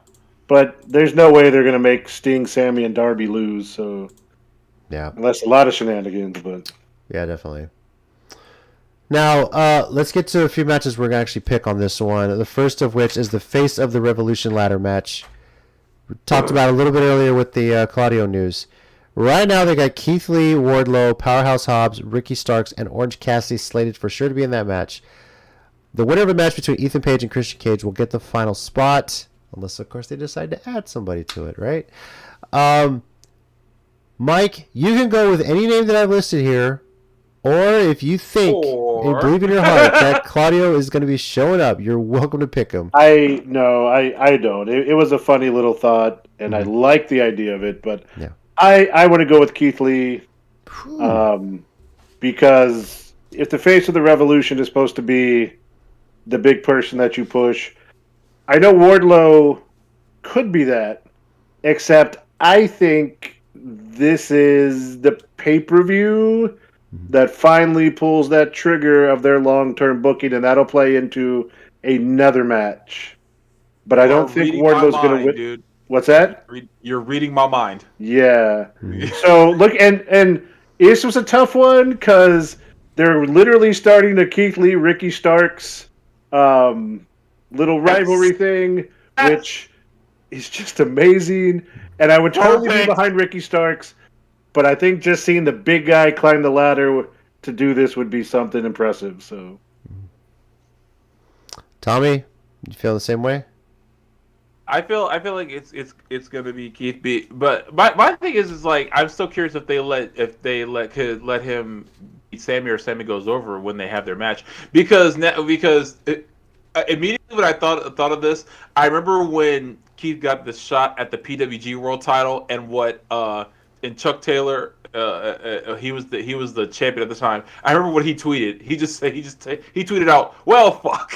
But there's no way they're going to make Sting, Sammy, and Darby lose. So Yeah. unless a lot of shenanigans, but Yeah, definitely. Now, let's get to a few matches we're going to actually pick on this one. The first of which is the Face of the Revolution ladder match. We talked about it a little bit earlier with the Claudio news. Right now, they got Keith Lee, Wardlow, Powerhouse Hobbs, Ricky Starks, and Orange Cassidy slated for sure to be in that match. The winner of a match between Ethan Page and Christian Cage will get the final spot, unless, of course, they decide to add somebody to it, right? Mike, you can go with any name that I've listed here, or if you think and believe in your heart that Claudio is going to be showing up, you're welcome to pick him. I don't. It was a funny little thought, and I like the idea of it, but Yeah. I want to go with Keith Lee, because if the face of the Revolution is supposed to be the big person that you push, I know Wardlow could be that, except I think this is the pay-per-view that finally pulls that trigger of their long-term booking, and that'll play into another match. But I don't think Wardlow's going to win. Dude. What's that? You're reading my mind. Yeah. So look, and this was a tough one because they're literally starting a Keith Lee, Ricky Starks little rivalry thing, which is just amazing. And I would totally be behind Ricky Starks, but I think just seeing the big guy climb the ladder to do this would be something impressive. So, Tommy, you feel the same way? I feel like it's gonna be Keith B. But my thing is like I'm still curious if they let him beat Sammy or Sammy goes over when they have their match because immediately when I thought of this, I remember when Keith got the shot at the PWG World Title and and Chuck Taylor he was the champion at the time. I remember what he tweeted. He tweeted out, "Well, fuck."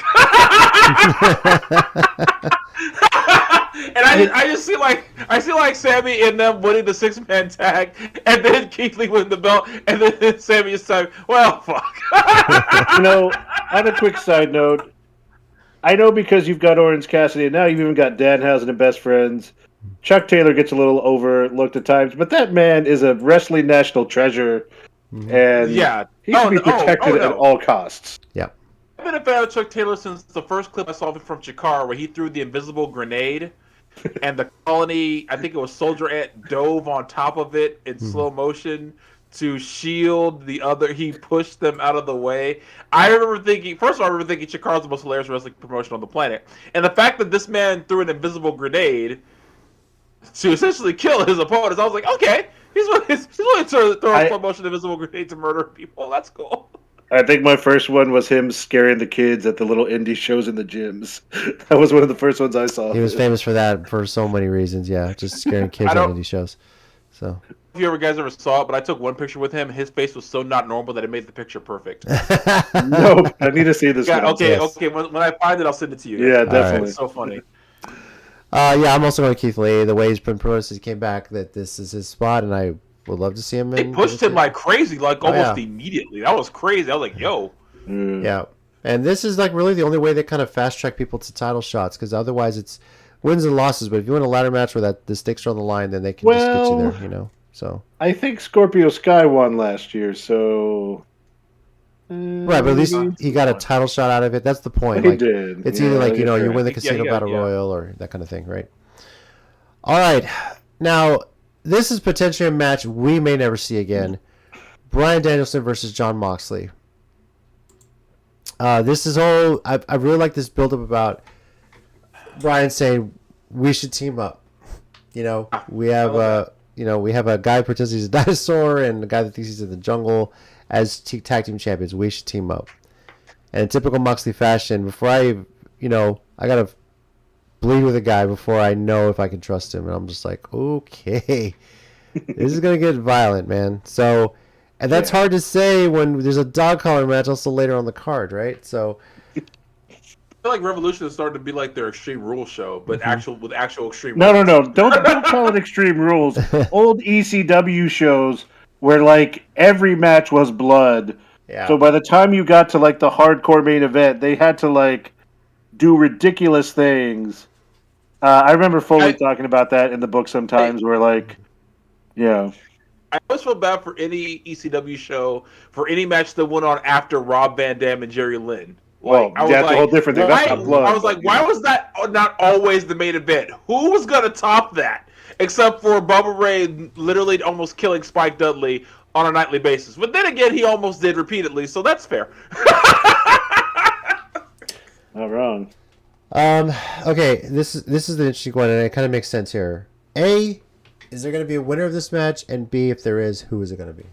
I just see like Sammy and them winning the 6-man tag, and then Keith Lee winning the belt, and then Sammy just like, well, fuck. On a quick side note, I know because you've got Orange Cassidy, and now you've even got Danhausen and Best Friends. Chuck Taylor gets a little overlooked at times, but that man is a wrestling national treasure, and he should be protected at all costs. Yeah. I've been a fan of Chuck Taylor since the first clip I saw of him from Chikara, where he threw the invisible grenade, and the colony, I think it was Soldier Ant, dove on top of it in slow motion to shield the other. He pushed them out of the way. I remember thinking Chikara's the most hilarious wrestling promotion on the planet, and the fact that this man threw an invisible grenade to essentially kill his opponents, I was like, okay, he's willing to throw a slow motion invisible grenade to murder people. That's cool. I think my first one was him scaring the kids at the little indie shows in the gyms. That was one of the first ones I saw. He was famous for that for so many reasons. Yeah, just scaring kids at indie shows. So. If you guys ever saw it, but I took one picture with him. His face was so not normal that it made the picture perfect. No, I need to see this. Okay. When I find it, I'll send it to you. Yeah, definitely. Right. It's so funny. Yeah, I'm also going to Keith Lee. The way he's been promoted since he came back, that this is his spot, and I would love to see him. They pushed him like crazy, almost immediately. That was crazy. I was like, yo. Yeah. And this is like really the only way they kind of fast track people to title shots, because otherwise it's wins and losses. But if you win a ladder match where the stakes are on the line, then they can just get you there, you know. So I think Scorpio Sky won last year, so right, but at least he got a title shot out of it. That's the point. He did. It's either like you win the Casino Battle Royal or that kind of thing, right? All right, now this is potentially a match we may never see again. Bryan Danielson versus Jon Moxley. This is all. I really like this build-up about Bryan saying we should team up. You know, we have a guy who pretends he's a dinosaur and a guy that thinks he's in the jungle as tag team champions. We should team up. And in typical Moxley fashion, before I gotta bleed with a guy before I know if I can trust him. And I'm just like, okay, this is gonna get violent, man. So, and that's hard to say when there's a dog collar match also later on the card, right? So. I feel like Revolution is starting to be like their Extreme Rules show, but with actual Extreme Rules. No. Don't call it Extreme Rules. Old ECW shows where like every match was blood. Yeah. So by the time you got to like the hardcore main event, they had to like do ridiculous things. I remember Foley talking about that in the book sometimes where like, yeah. I always feel bad for any ECW show, for any match that went on after Rob Van Dam and Jerry Lynn. Well, that's a whole different thing. That's not blood. I was like, why was that not always the main event? Who was going to top that? Except for Bubba Ray literally almost killing Spike Dudley on a nightly basis. But then again, he almost did repeatedly, so that's fair. Not wrong. Okay, this is the interesting one, and it kind of makes sense here. A, is there going to be a winner of this match? And B, if there is, who is it going to be?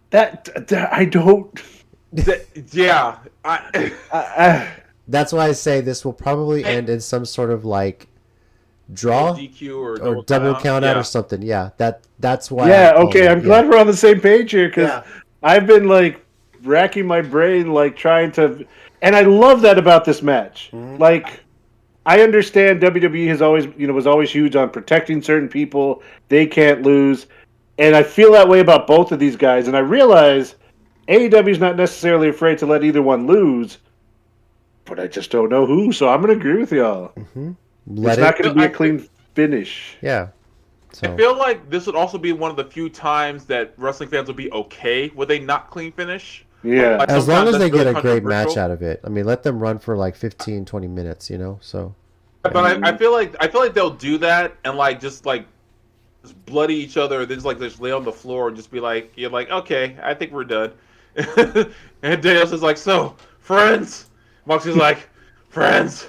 That I don't... Yeah. That's why I say this will probably end in some sort of like draw DQ or double count out or something. Yeah, that's why. Yeah, okay. I'm glad we're on the same page here because I've been like racking my brain, like trying to, and I love that about this match. Like, I understand WWE has always, was always huge on protecting certain people. They can't lose, and I feel that way about both of these guys. And I realize AEW is not necessarily afraid to let either one lose, but I just don't know who. So I'm going to agree with y'all. It's not going to be a clean finish. Yeah. So. I feel like this would also be one of the few times that wrestling fans will be okay with a not clean finish. Yeah. Like as long as they get a great match out of it. I mean, let them run for like 15, 20 minutes, so. But I feel like they'll do that and like just bloody each other, then just lay on the floor and just be like, you're like, okay, I think we're done. And Daniels is like, so, friends? Moxie's like, friends?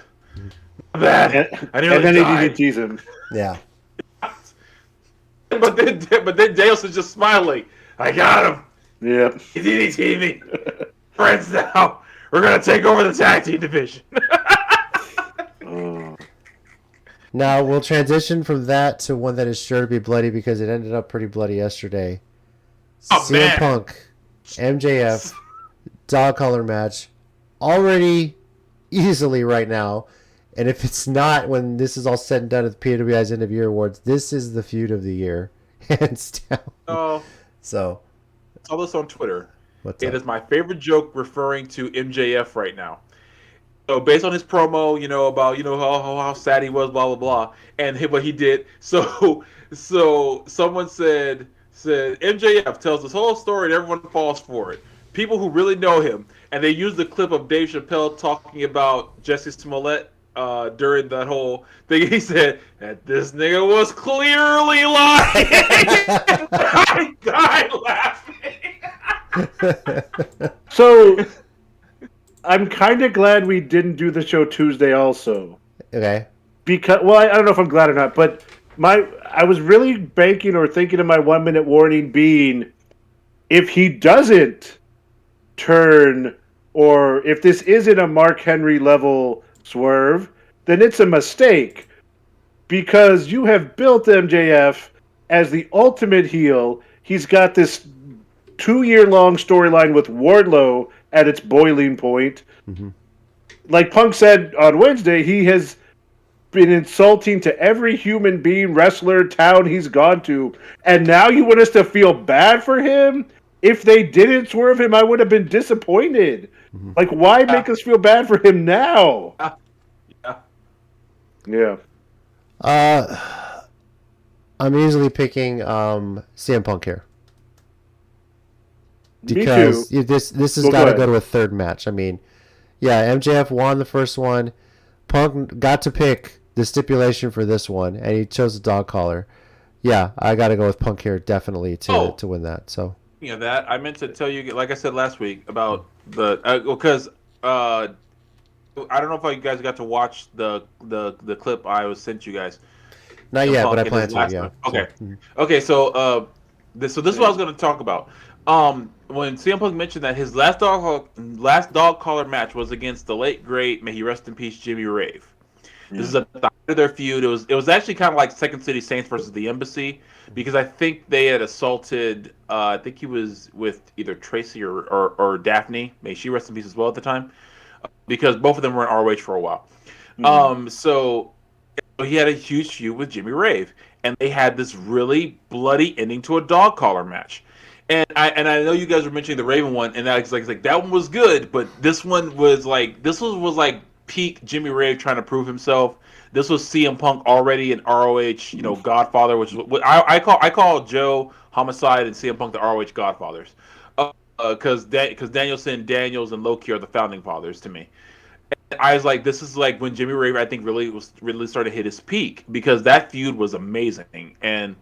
Not bad. And then he tease him. Yeah. But then Daniels is just smiling. I got him. Yep. He DDT'd me. Friends now. We're going to take over the tag team division. Now, we'll transition from that to one that is sure to be bloody because it ended up pretty bloody yesterday. CM Punk, MJF, dog collar match. Already easily right now And if it's not, when this is all said and done at the PWI's End of Year Awards, this is the feud of the year, hands down. Oh, So, I saw this on Twitter. what's It up? is my favorite joke referring to MJF right now. So based on his promo, about how sad he was, blah blah blah, and what he did. So someone said MJF tells this whole story and everyone falls for it. People who really know him, and they use the clip of Dave Chappelle talking about Jesse Smollett during that whole thing. He said that this nigga was clearly lying. I died laughing. So I'm kind of glad we didn't do the show Tuesday also. Okay. Because, well, I don't know if I'm glad or not, but I was really banking or thinking of my 1 minute warning being, if he doesn't turn, or if this isn't a Mark Henry level swerve, then it's a mistake. Because you have built MJF as the ultimate heel. He's got this 2-year-long storyline with Wardlow at its boiling point. Mm-hmm. Like Punk said on Wednesday, he has been insulting to every human being, wrestler, town he's gone to. And now you want us to feel bad for him? If they didn't swerve him, I would have been disappointed. Mm-hmm. Like, why make us feel bad for him now? Yeah. I'm easily picking CM Punk here. Me Because too. this has Well, got to go go ahead. to a third match. I mean, yeah, MJF won the first one. Punk got to pick the stipulation for this one, and he chose a dog collar. Yeah, I got to go with Punk here definitely to win that. So That I meant to tell you, like I said last week, about the because I don't know if you guys got to watch the clip I sent you guys. not yet, Punk but I in plan his to. last Yeah. one. Okay. So, Okay. So this is what I was going to talk about. When CM Punk mentioned that his last dog collar match was against the late great, may he rest in peace, Jimmy Rave. This is at the height of their feud. It was actually kind of like Second City Saints versus the Embassy, because I think they had assaulted. I think he was with either Tracy or Daphne. May she rest in peace as well at the time, because both of them were in ROH for a while. So he had a huge feud with Jimmy Rave, and they had this really bloody ending to a dog collar match. And I know you guys were mentioning the Raven one, and that's like that one was good, but this one was like peak Jimmy Rave trying to prove himself. This was CM Punk already in ROH, Godfather, which is what I call Joe Homicide and CM Punk the ROH Godfathers, because Danielson, Daniels, and Loki are the founding fathers to me. And I was like, this is like when Jimmy Rave I think really started to hit his peak, because that feud was amazing, and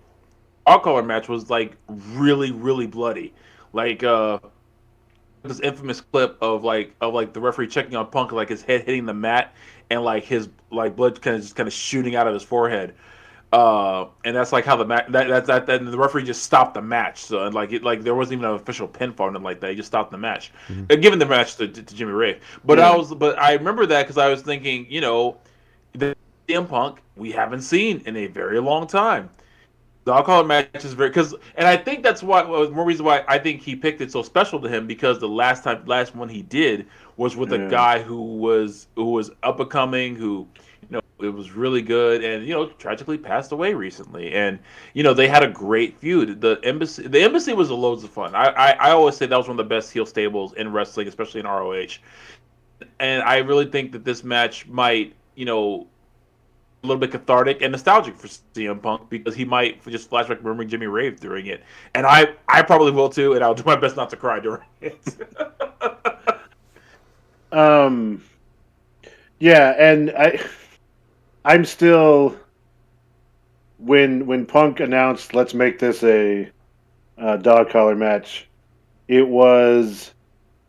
our collar match was like really really bloody, like this infamous clip of the referee checking on Punk, like his head hitting the mat and like his like blood kind of shooting out of his forehead, and that's like how the match that and the referee just stopped the match. So and like there wasn't even an official pinfall and like that. He just stopped the match, giving the match to Jimmy Rave. But I remember that because I was thinking, the CM Punk we haven't seen in a very long time. The alcohol match is and I think that's one reason why I think he picked it so special to him, because the last one he did was with a guy who was up and coming, who it was really good, and tragically passed away recently, and they had a great feud. The embassy was loads of fun. I always say that was one of the best heel stables in wrestling, especially in ROH, and I really think that this match might a little bit cathartic and nostalgic for CM Punk, because he might just flashback remembering Jimmy Rave during it, and I probably will too, and I'll do my best not to cry during it. Yeah, and I'm still when Punk announced let's make this a dog collar match, it was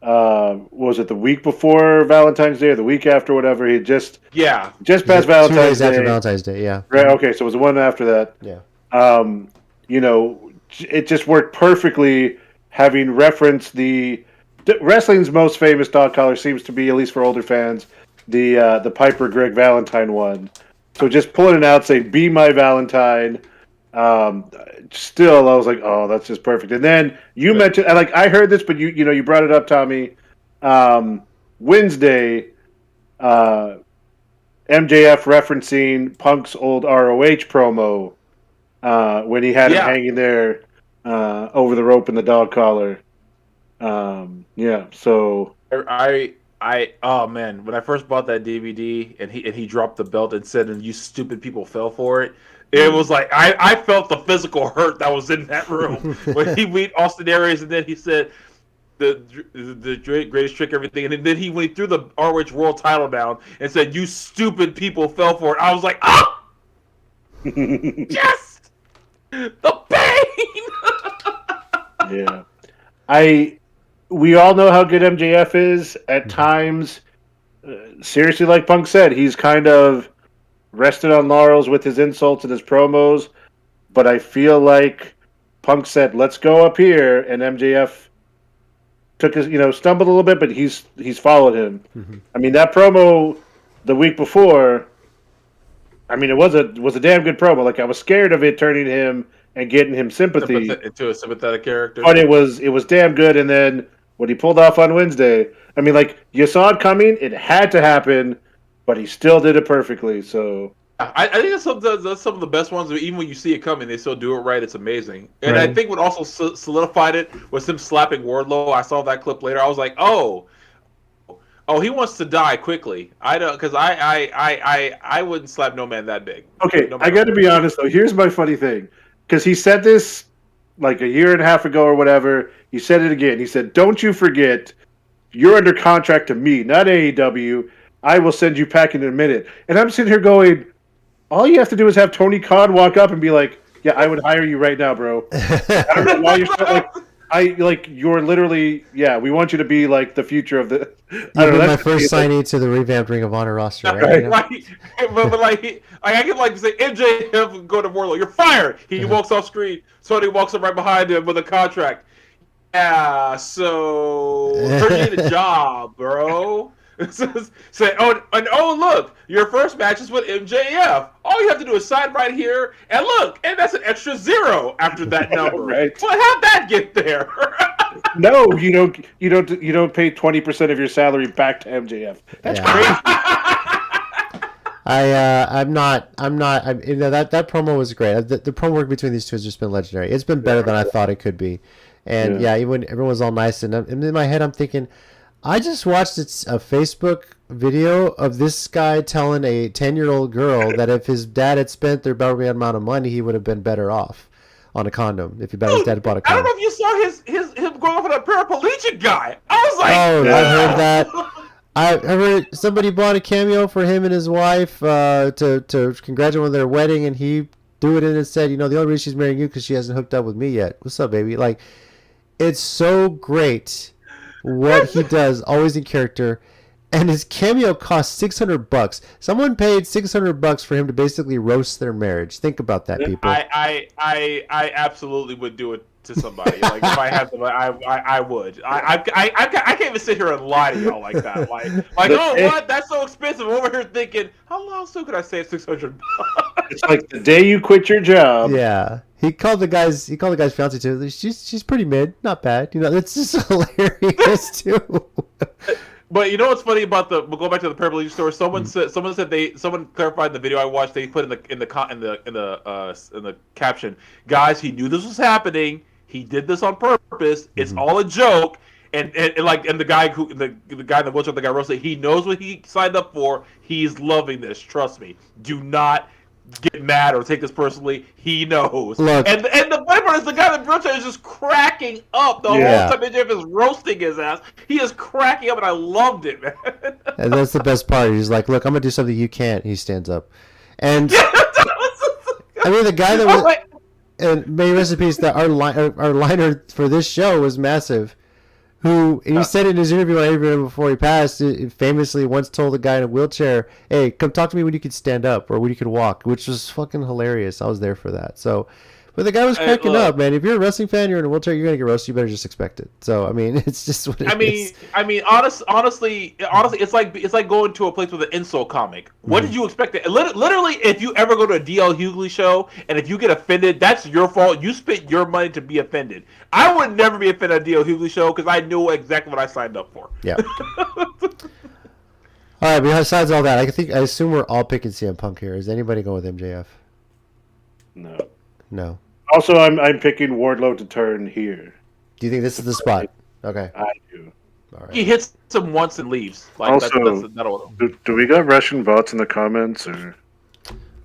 it the week before Valentine's Day or the week after, whatever? He just past 2 Valentine's days Day. after Valentine's Day, yeah. Right. Okay, so it was the one after that. Yeah. It just worked perfectly, having referenced the wrestling's most famous dog collar seems to be, at least for older fans, the Piper Greg Valentine one. So just pulling it out, saying "Be my Valentine." Still, I was like, "Oh, that's just perfect." And then you mentioned, I heard this, but you brought it up, Tommy. Wednesday, MJF referencing Punk's old ROH promo when he had him hanging there over the rope in the dog collar. So oh man, when I first bought that DVD and he dropped the belt and said, "And you stupid people fell for it." It was like I felt the physical hurt that was in that room when he beat Austin Aries, and then he said the greatest trick, everything, and then when he threw the ROH World Title down and said, "You stupid people fell for it." I was like, "Ah, yes, the pain." Yeah, we all know how good MJF is. At times, seriously, like Punk said, he's kind of rested on laurels with his insults and his promos. But I feel like Punk said, "Let's go up here," and MJF took his, stumbled a little bit, but he's followed him. Mm-hmm. I mean, that promo the week before, I mean, it was a damn good promo. Like, I was scared of it turning him and getting him sympathy into a sympathetic character, but it was damn good. And then what he pulled off on Wednesday, I mean, like, you saw it coming, it had to happen, but he still did it perfectly. So I think that's some of the best ones. Even when you see it coming, they still do it right. It's amazing. And right. I think what also solidified it was him slapping Wardlow. I saw that clip later. I was like, oh, he wants to die quickly. I don't, because I wouldn't slap no man that big. Okay, I got to be honest though. Here's my funny thing, because he said this like a year and a half ago or whatever. He said it again. He said, "Don't you forget, you're under contract to me, not AEW. I will send you packing in a minute." And I'm sitting here going, all you have to do is have Tony Khan walk up and be like, "Yeah, I would hire you right now, bro." I don't know why you're you're literally, we want you to be like the future of the. You've been my first signee to the revamped Ring of Honor roster, right? But I can say MJF go to Wardlow, "You're fired." He walks off screen. Tony walks up right behind him with a contract. Yeah, so you need a job, bro. Say, look, your first match is with MJF. All you have to do is sign right here, and look, and that's an extra 0 after that number. Right. Well, how'd that get there? No, you don't pay 20% of your salary back to MJF. That's crazy. That promo was great. The promo work between these two has just been legendary. It's been better than I thought it could be. And even everyone was all nice, and in my head I'm thinking, I just watched a Facebook video of this guy telling a 10-year-old girl that if his dad had spent their about amount of money, he would have been better off on a condom. If his dad had bought a condom. I don't know if you saw him going off with a paraplegic guy. I was like, oh, I heard that. I heard somebody bought a cameo for him and his wife to congratulate on their wedding, and he threw it in and said, the only reason she's marrying you because she hasn't hooked up with me yet. What's up, baby? Like, it's so great what he does, always in character, and his cameo cost $600. Someone paid $600 for him to basically roast their marriage. Think about that, people. I absolutely would do it to somebody. Like, if I had them, I would. I can't even sit here and lie to y'all like that. Like, oh, what? That's so expensive. I'm over here thinking, how long so could I save $600? It's like the day you quit your job. Yeah. He called the guy's fiance too. She's pretty mid, not bad. It's just hilarious too. But you know what's funny about we'll go back to the paraplegic story. Someone clarified the video I watched. They put in the caption, "Guys, he knew this was happening. He did this on purpose. It's all a joke." And the guy the guy in the wheelchair, the guy roasted, he knows what he signed up for. He's loving this. Trust me. Do not get mad or take this personally. He knows. Look, and the funny part is the guy in the wheelchair is just cracking up the whole time MJF is roasting his ass. He is cracking up, and I loved it, man. And that's the best part. He's like, "Look, I'm gonna do something you can't." He stands up, and I mean the guy that was, and may rest in peace, that our liner for this show was massive. And he said in his interview, when I interviewed him before he passed, famously once told the guy in a wheelchair, "Hey, come talk to me when you can stand up or when you can walk," which was fucking hilarious. I was there for that. So, but the guy was cracking up, man. If you're a wrestling fan, you're in a wheelchair, you're gonna get roasted. You better just expect it. So, I mean, it's just what it is. Honestly, it's like going to a place with an insult comic. What did you expect? Literally, if you ever go to a DL Hughley show and if you get offended, that's your fault. You spent your money to be offended. I would never be offended at a DL Hughley show because I knew exactly what I signed up for. Yeah. All right, besides all that, I assume we're all picking CM Punk here. Is anybody going with MJF? No. No. Also, I'm picking Wardlow to turn here. Do you think this is the spot? Okay. I do. All right. He hits him once and leaves. Like Also, that'll. Do we got Russian bots in the comments or?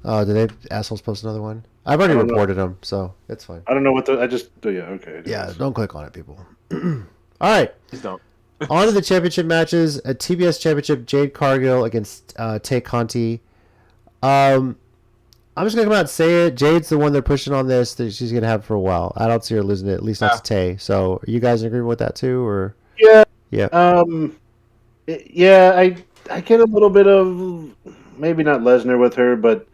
Did they assholes post another one? I've already reported them, so it's fine. I don't know what I just. Yeah. Okay. Yeah, don't click on it, people. All right. Please don't. On to the championship matches. A TBS championship, Jade Cargill against Tay Conti. I'm just going to come out and say it. Jade's the one they're pushing on this that she's going to have for a while. I don't see her losing it, at least not to Tay. So are you guys in agreement with that too? Or Yeah. Yeah. Yeah, I get a little bit of maybe not Lesnar with her, but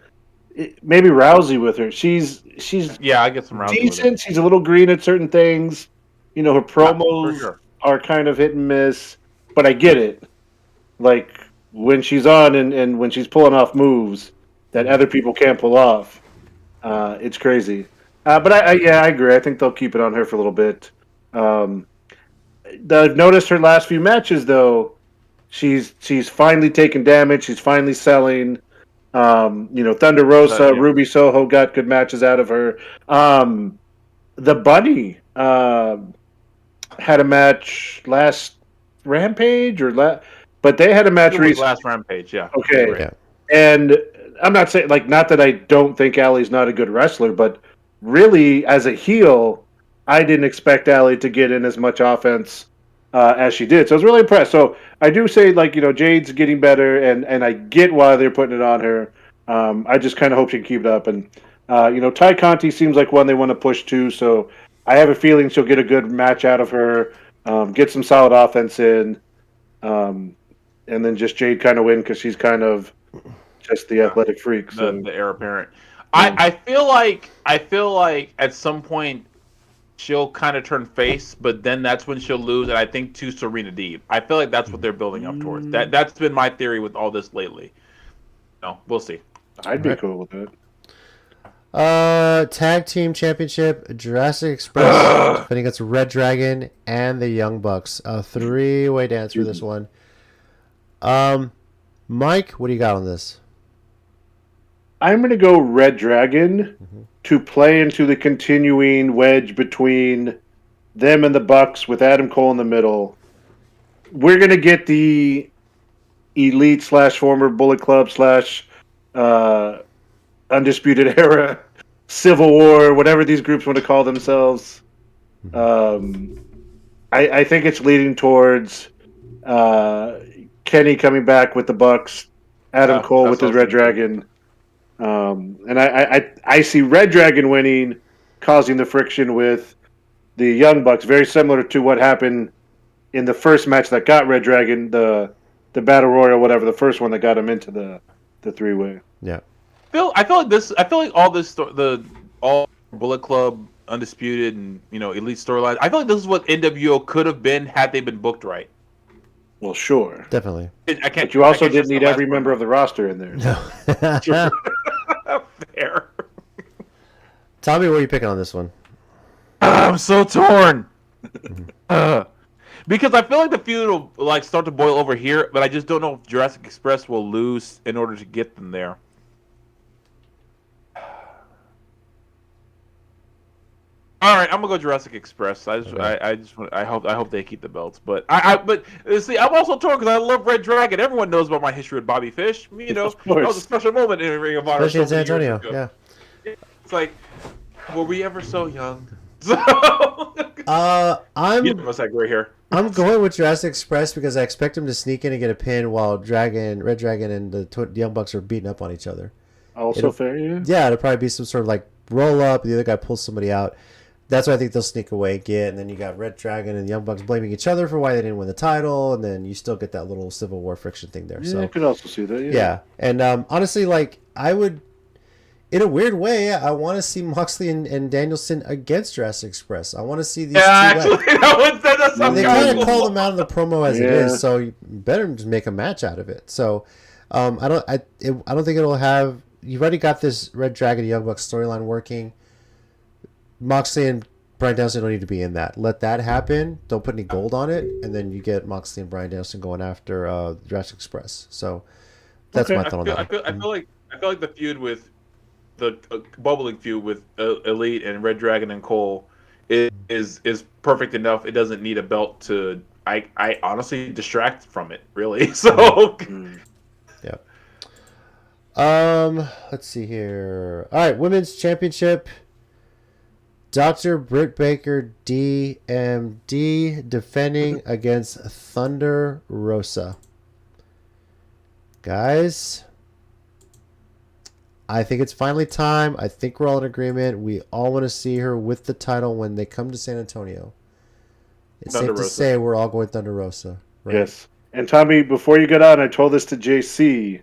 maybe Rousey with her. She's I get some Rousey decent. She's a little green at certain things. You know, her promos are kind of hit and miss, but I get it. Like when she's on and when she's pulling off moves that other people can't pull off, it's crazy. But I agree. I think they'll keep it on her for a little bit. I've noticed her last few matches though. She's finally taking damage. She's finally selling. Thunder Rosa, Ruby Soho got good matches out of her. The Bunny had a match last Rampage but they had a match recently. Last Rampage, yeah. Okay. Yeah. And I'm not saying not that I don't think Allie's not a good wrestler, but really as a heel, I didn't expect Allie to get in as much offense as she did. So I was really impressed. So I do say Jade's getting better, and I get why they're putting it on her. I just kind of hope she can keep it up. And Ty Conti seems like one they want to push too. So I have a feeling she'll get a good match out of her, get some solid offense in, and then just Jade kind of win because she's kind of just the athletic freak. So. The heir apparent. I feel like at some point she'll kind of turn face, but then that's when she'll lose, and I think to Serena Deeb. I feel like that's what they're building up towards. That's been my theory with all this lately. No, we'll see. I'd be cool with that. Tag team championship, Jurassic Express defending against Red Dragon and the Young Bucks. A 3-way dance for this one. Mike, what do you got on this? I'm going to go Red Dragon to play into the continuing wedge between them and the Bucks with Adam Cole in the middle. We're going to get the Elite / former Bullet Club / Undisputed Era Civil War, whatever these groups want to call themselves. I think it's leading towards Kenny coming back with the Bucks, Adam Cole with his Red Dragon. And I see Red Dragon winning, causing the friction with the Young Bucks, very similar to what happened in the first match that got Red Dragon, the Battle Royal, whatever, the first one that got him into the 3-way. Yeah. I feel like all Bullet Club, Undisputed, and Elite storylines. I feel like this is what NWO could have been had they been booked right. Well, sure, definitely. But you also didn't need every member of the roster in there. No. Fair. Tommy, what are you picking on this one? I'm so torn. Because I feel like the feud will start to boil over here, but I just don't know if Jurassic Express will lose in order to get them there. All right, I'm gonna go Jurassic Express. I hope they keep the belts, but see, I'm also torn because I love Red Dragon. Everyone knows about my history with Bobby Fish. That was a special moment in Ring of Honor. Especially in San Antonio, yeah. It's like, were we ever so young? I'm must have gray hair. I'm going with Jurassic Express because I expect him to sneak in and get a pin while Red Dragon and the Young Bucks are beating up on each other. Also fair, yeah. Yeah, it'll probably be some sort of roll up. The other guy pulls somebody out. That's what I think they'll sneak away, and then you got Red Dragon and the Young Bucks blaming each other for why they didn't win the title, and then you still get that little Civil War friction thing there. Yeah, so I could also see that. Yeah, and honestly, I would, in a weird way, I want to see Moxley and Danielson against Jurassic Express. I want to see these two actually, they kind of call them out in the promo as it is, so you better just make a match out of it. So I don't think it'll have. You've already got this Red Dragon Young Bucks storyline working. Moxley and Bryan Danielson don't need to be in that. Let that happen. Don't put any gold on it, and then you get Moxley and Bryan Danielson going after Jurassic Express. So that's my thought on that. I feel like the feud with the bubbling feud with Elite and Red Dragon and Cole is perfect enough. It doesn't need a belt to. I honestly distract from it, really. So. Yeah. Let's see here. All right, Women's Championship. Dr. Britt Baker, DMD, defending against Thunder Rosa. Guys, I think it's finally time. I think we're all in agreement. We all want to see her with the title when they come to San Antonio. It's safe to say we're all going Thunder Rosa, right? Yes. And Tommy, before you get on, I told this to JC,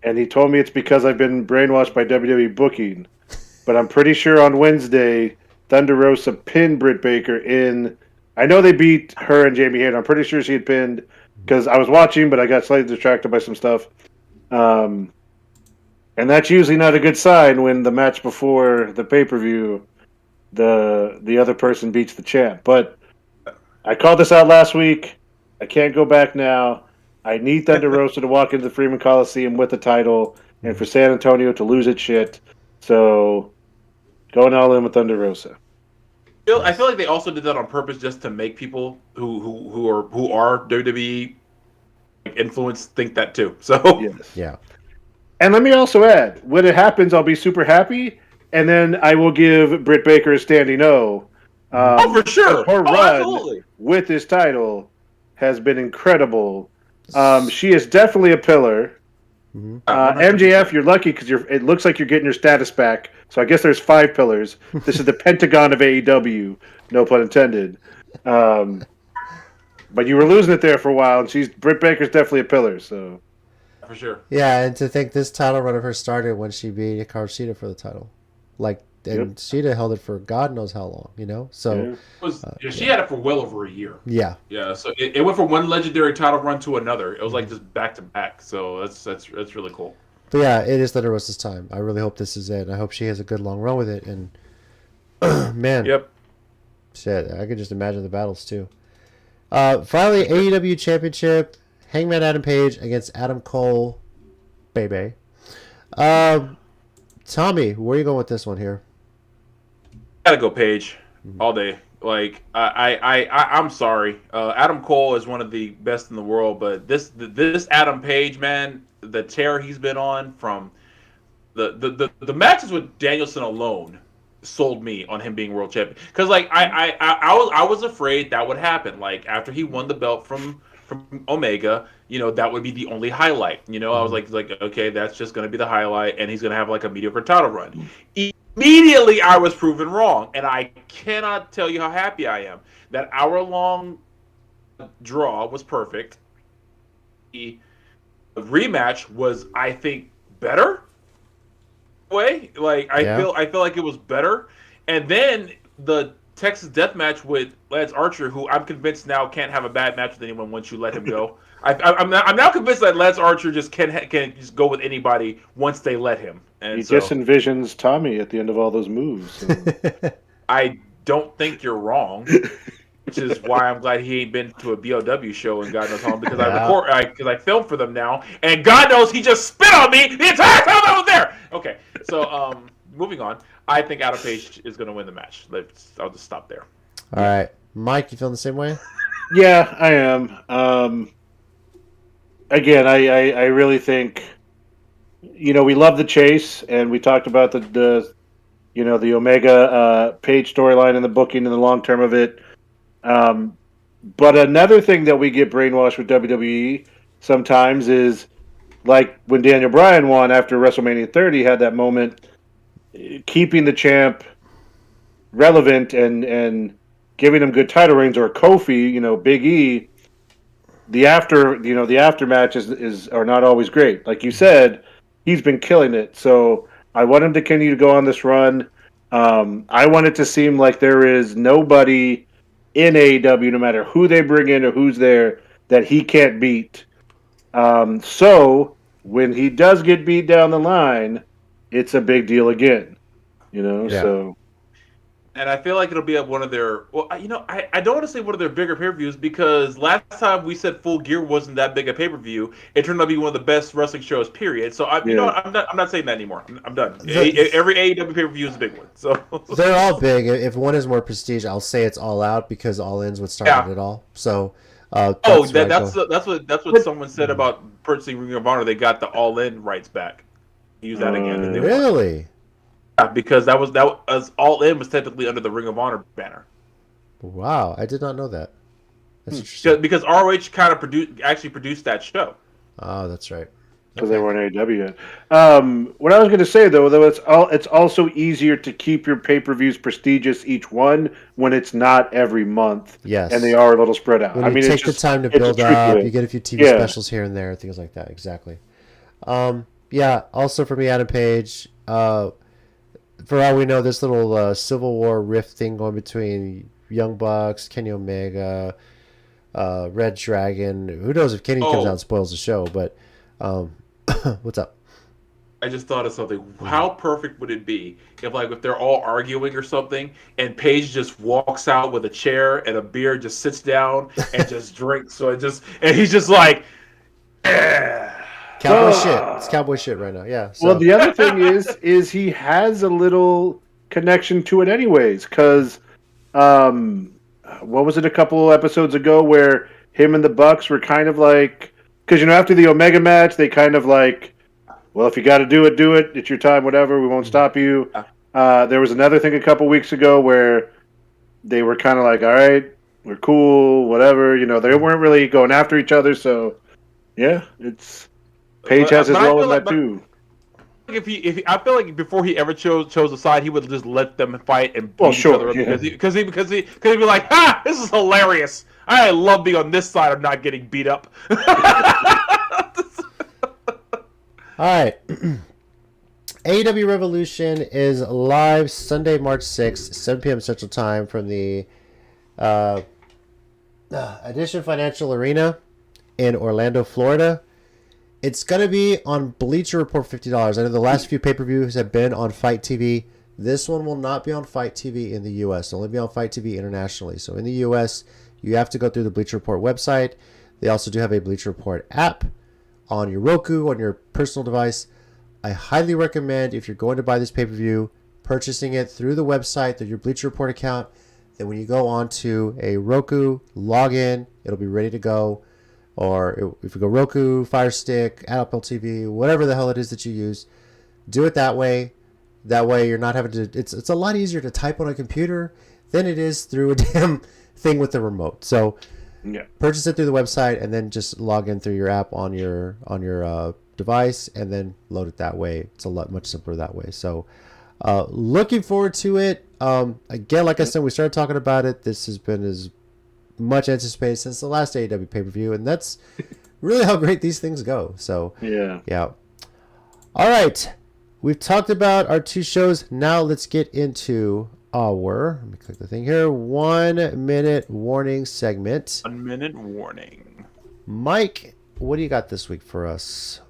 and he told me it's because I've been brainwashed by WWE booking. But I'm pretty sure on Wednesday, Thunder Rosa pinned Britt Baker in. I know they beat her and Jamie Hayter. I'm pretty sure she had pinned because I was watching, but I got slightly distracted by some stuff. And that's usually not a good sign when the match before the pay-per-view, the other person beats the champ. But I called this out last week. I can't go back now. I need Thunder Rosa to walk into the Freeman Coliseum with the title and for San Antonio to lose its shit. So, going all in with Thunder Rosa. I feel like they also did that on purpose just to make people who are WWE influenced think that too. So yes. Yeah. And let me also add, when it happens, I'll be super happy, and then I will give Britt Baker a standing O. For sure. Her run absolutely. with this title has been incredible. She is definitely a pillar. MJF, you're lucky because it looks like you're getting your status back. So I guess there's 5 pillars. This is the Pentagon of AEW, no pun intended. But you were losing it there for a while, and Britt Baker's definitely a pillar. So for sure. Yeah, and to think this title run of her started when she beat Hikaru Shida for the title, and Shida held it for God knows how long, you know. So she had it for well over a year. Yeah. Yeah. So it went from one legendary title run to another. It was like just back to back. So that's really cool. But yeah, it is Thunder Rosa's time. I really hope this is it. I hope she has a good long run with it. And man, yep. Shit, I could just imagine the battles too. Finally, AEW Championship. Hangman Adam Page against Adam Cole. Baby. Tommy, where are you going with this one here? Gotta go Page all day. Like I'm sorry. Adam Cole is one of the best in the world, but this Adam Page, man, the tear he's been on from the matches with Danielson alone sold me on him being world champion. Because like I was afraid that would happen. Like after he won the belt from Omega, you know, that would be the only highlight. You know, I was like okay, that's just going to be the highlight, and he's going to have like a mediocre title run. Immediately, I was proven wrong, and I cannot tell you how happy I am. That hour-long draw was perfect. The rematch was, I think, better. I feel like it was better, and then the Texas Death Match with Lance Archer, who I'm convinced now can't have a bad match with anyone once you let him go. I'm now convinced that Lance Archer just can just go with anybody once they let him. And he just envisions Tommy at the end of all those moves. So. I don't think you're wrong, which is why I'm glad he ain't been to a BOW show and God knows how long, because I filmed for them now, and God knows he just spit on me the entire time I was there. Okay, so moving on. I think Adam Page is going to win the match. I'll just stop there. All right. Mike, you feeling the same way? Yeah, I am. Again, I really think, you know, we love the chase, and we talked about the Omega Page storyline and the booking and the long term of it. But another thing that we get brainwashed with WWE sometimes is, like when Daniel Bryan won after WrestleMania 30, had that moment, keeping the champ relevant and giving him good title reigns, or Kofi, you know, Big E. The after matches are not always great. Like you said, he's been killing it. So I want him to continue to go on this run. I want it to seem like there is nobody in AEW, no matter who they bring in or who's there, that he can't beat. So when he does get beat down the line, it's a big deal again. You know, yeah. So And I feel like it'll be at one of their. Well, I don't want to say one of their bigger pay-per-views because last time we said Full Gear wasn't that big a pay-per-view. It turned out to be one of the best wrestling shows. Period. So you know what? I'm not saying that anymore. I'm done. Every AEW pay-per-view is a big one. So they're all big. If one is more prestige, I'll say it's All Out because All In's what started it all. So. That's what someone said about purchasing Ring of Honor. They got the All In rights back. Use that again. Really? Because that was All In was technically under the Ring of Honor banner. Wow, I did not know that. That's interesting. Because ROH kind of produced that show. Oh, that's right. Because they weren't AEW yet. What I was going to say though, it's also easier to keep your pay-per-views prestigious each one when it's not every month. Yes, and they are a little spread out. When you take the time to build up, you get a few TV specials here and there, things like that. Exactly. Yeah. Also for me, Adam Page. For all we know, this little Civil War rift thing going between Young Bucks, Kenny Omega, Red Dragon. Who knows if Kenny comes out and spoils the show? But what's up? I just thought of something. How perfect would it be if they're all arguing or something, and Paige just walks out with a chair and a beer, just sits down and just drinks. And he's just like, cowboy shit. It's cowboy shit right now. Yeah. So. Well, the other thing is he has a little connection to it, anyways. Because what was it a couple episodes ago where him and the Bucks were kind of like, because after the Omega match, they kind of like, well, if you got to do it, do it. It's your time, whatever. We won't stop you. There was another thing a couple weeks ago where they were kind of like, all right, we're cool, whatever. They weren't really going after each other. So, yeah, it's Paige has his role in that too. I feel like before he ever chose a side, he would just let them fight and beat each other up because he'd be like, this is hilarious. I love being on this side of not getting beat up. All right. AEW Revolution is live Sunday, March 6th, 7 p.m. Central Time from the Edition Financial Arena in Orlando, Florida. It's going to be on Bleacher Report, $50. I know the last few pay-per-views have been on Fight TV. This one will not be on Fight TV in the U.S. It'll only be on Fight TV internationally. So in the U.S., you have to go through the Bleacher Report website. They also do have a Bleacher Report app on your Roku, on your personal device. I highly recommend, if you're going to buy this pay-per-view, purchasing it through the website, through your Bleacher Report account. Then when you go onto a Roku, log in, it'll be ready to go. Or if you go Roku, Fire Stick, Apple TV, whatever the hell it is that you use, do it that way. That way you're not having to... It's a lot easier to type on a computer than it is through a damn thing with the remote. So purchase it through the website and then just log in through your app on your device and then load it that way. It's a lot much simpler that way. So looking forward to it. Again, like I said, we started talking about it. This has been as much anticipated since the last AEW pay-per-view, and that's really how great these things go. So yeah. All right, we've talked about our two shows. Now let's get into our, let me click the thing here, 1 minute warning segment. 1 minute warning. Mike, what do you got this week for us?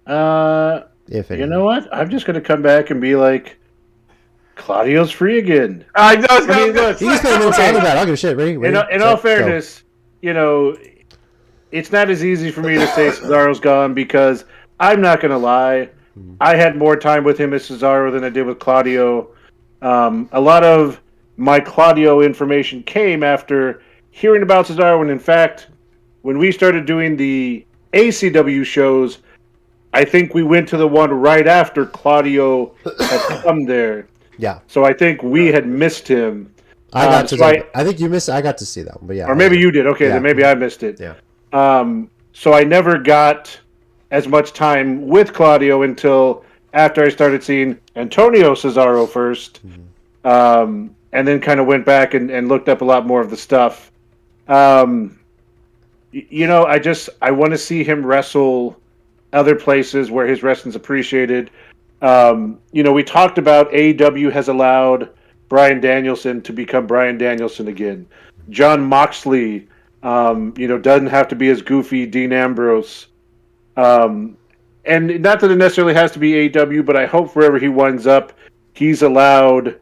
If anything. You know what? I'm just going to come back and be like, Claudio's free again. I mean, look, you can spend a minute talking about it. I'll give a shit. Ready? In all fairness, it's not as easy for me to say Cesaro's gone because I'm not going to lie. I had more time with him as Cesaro than I did with Claudio. A lot of my Claudio information came after hearing about Cesaro, and in fact, when we started doing the ACW shows, I think we went to the one right after Claudio had come there. Yeah. So I think we had missed him. I got to. I think you missed. I got to see that one, but yeah. Or maybe you did. Okay, then maybe I missed it. Yeah. So I never got as much time with Claudio until after I started seeing Antonio Cesaro first, and then kind of went back and looked up a lot more of the stuff. I want to see him wrestle other places where his wrestling's appreciated. We talked about AEW has allowed Bryan Danielson to become Bryan Danielson again. Jon Moxley, doesn't have to be as goofy. Dean Ambrose. And not that it necessarily has to be AEW, but I hope wherever he winds up, he's allowed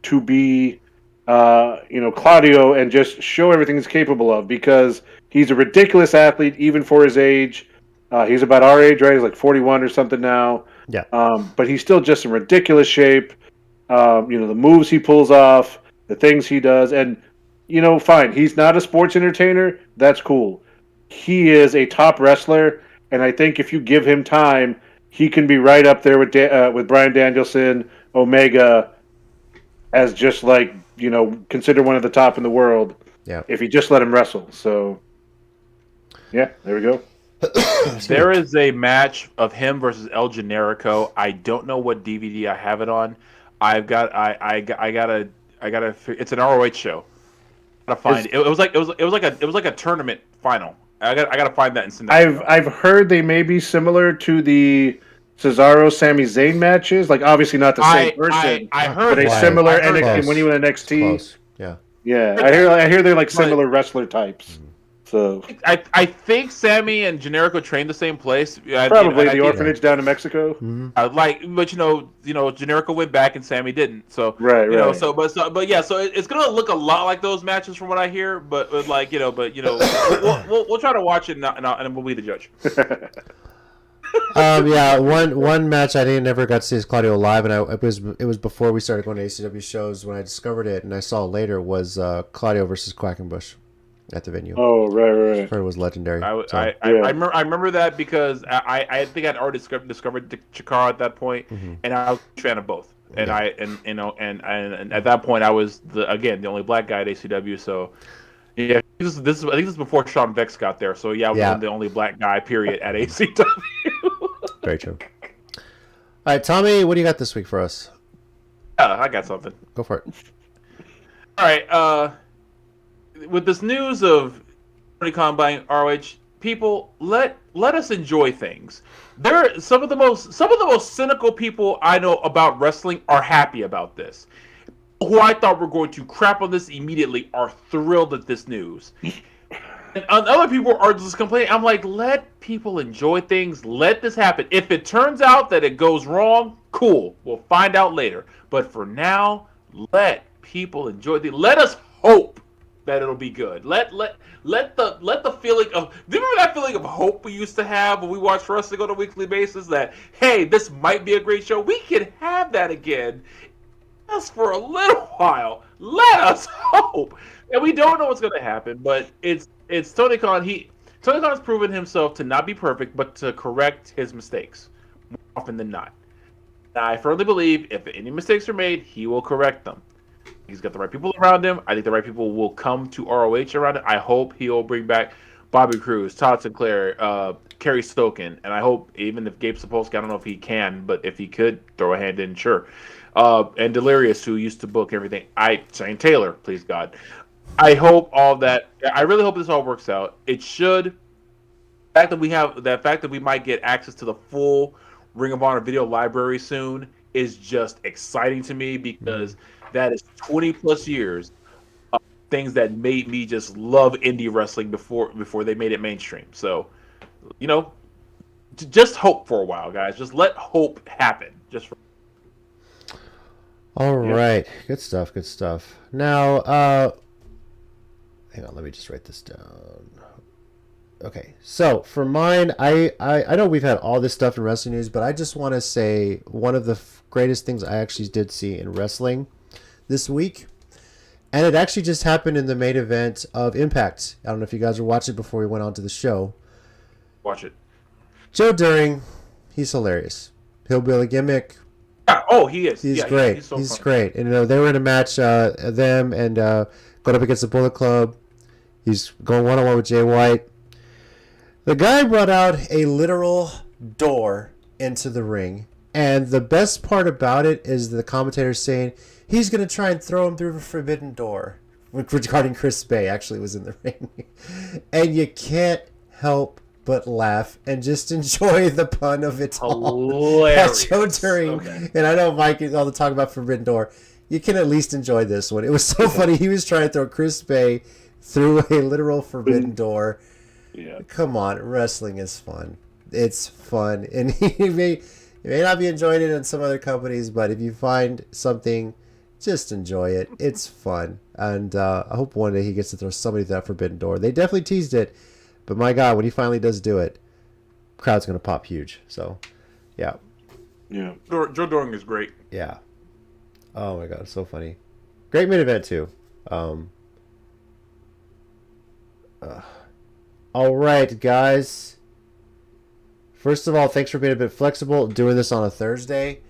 to be, Claudio and just show everything he's capable of, because he's a ridiculous athlete even for his age. He's about our age, right? He's like 41 or something now. Yeah. But he's still just in ridiculous shape. The moves he pulls off, the things he does, and fine. He's not a sports entertainer. That's cool. He is a top wrestler, and I think if you give him time, he can be right up there with Bryan Danielson, Omega, as just like considered one of the top in the world. Yeah. If you just let him wrestle. So, yeah, there we go. There is a match of him versus El Generico. I don't know what DVD I have it on. I gotta. It's an ROH show. I gotta find it. It was like a tournament final. I gotta find that and send that. I've heard they may be similar to the Cesaro Sami Zayn matches. Like obviously not the same person. I heard, but a similar NXT when he went NXT. Close. Yeah. Yeah, I hear they're like similar wrebler types. So I think Sammy and Generico trained the same place. Probably the orphanage down in Mexico. Mm-hmm. But Generico went back and Sammy didn't. So right. But it's gonna look a lot like those matches from what I hear. But we'll try to watch it and we'll be the judge. One match I never got to see is Claudio live, and it was before we started going to ACW shows when I discovered it, and I saw it later was Claudio versus Quackenbush at the venue. Oh, right. It was legendary. I remember that because I think I'd already discovered Chikara at that point, and I was a fan of both. And and at that point I was the only black guy at ACW. So yeah, I think this is before Sean Vex got there. So yeah, I was the only black guy period at ACW. Very true. All right, Tommy, what do you got this week for us? I got something. Go for it. All right. With this news of Tony Khan buying ROH, people let us enjoy things. Some of the most cynical people I know about wrestling are happy about this. Who I thought were going to crap on this immediately are thrilled at this news. And other people are just complaining. I'm like, let people enjoy things. Let this happen. If it turns out that it goes wrong, cool. We'll find out later. But for now, let people enjoy things. Let us hope that it'll be good. Let the feeling of, do you remember that feeling of hope we used to have when we watched wrestling on a weekly basis, that hey, this might be a great show? We can have that again just for a little while. Let us hope. And we don't know what's going to happen, but it's Tony Khan. Tony Khan has proven himself to not be perfect, but to correct his mistakes more often than not. Now, I firmly believe if any mistakes are made, he will correct them. He's got the right people around him. I think the right people will come to ROH around it. I hope he'll bring back Bobby Cruz, Todd Sinclair, Kerry Stoken, and I hope even if Gabe Sapolsky, I don't know if he can, but if he could throw a hand in, sure. And Delirious, who used to book everything. Shane Taylor, please God. I hope all that. I really hope this all works out. It should. The fact that we might get access to the full Ring of Honor video library soon is just exciting to me, because that is 20 plus years of things that made me just love indie wrestling before they made it mainstream. So, just hope for a while, guys. Just let hope happen. All right. Good stuff. Now, hang on, let me just write this down. Okay, so for mine, I know we've had all this stuff in wrestling news, but I just want to say one of the greatest things I actually did see in wrestling this week, and it actually just happened in the main event of Impact. I don't know if you guys were watching before we went on to the show. Watch it. Joe Doering, he's hilarious. Hillbilly gimmick. Oh, he is. He's great. He's great. And they were in a match, them and going up against the Bullet Club. He's going one-on-one with Jay White. The guy brought out a literal door into the ring. And the best part about it is the commentator saying he's going to try and throw him through the forbidden door. Regarding Chris Bay actually was in the ring. And you can't help but laugh and just enjoy the pun of it all. Hilarious. Joe Doering. Okay. And I know Mike is all the talk about forbidden door. You can at least enjoy this one. It was so funny. He was trying to throw Chris Bay through a literal forbidden door. Yeah. Come on, wrestling is fun. It's fun, and it You may not be enjoying it in some other companies, but if you find something, just enjoy it. It's fun. And I hope one day he gets to throw somebody through that forbidden door. They definitely teased it, but my God, when he finally does do it, crowd's going to pop huge. So, yeah. Yeah. Joe Doering is great. Yeah. Oh my God, so funny. Great main event too. All right, guys. First of all, thanks for being a bit flexible doing this on a Thursday.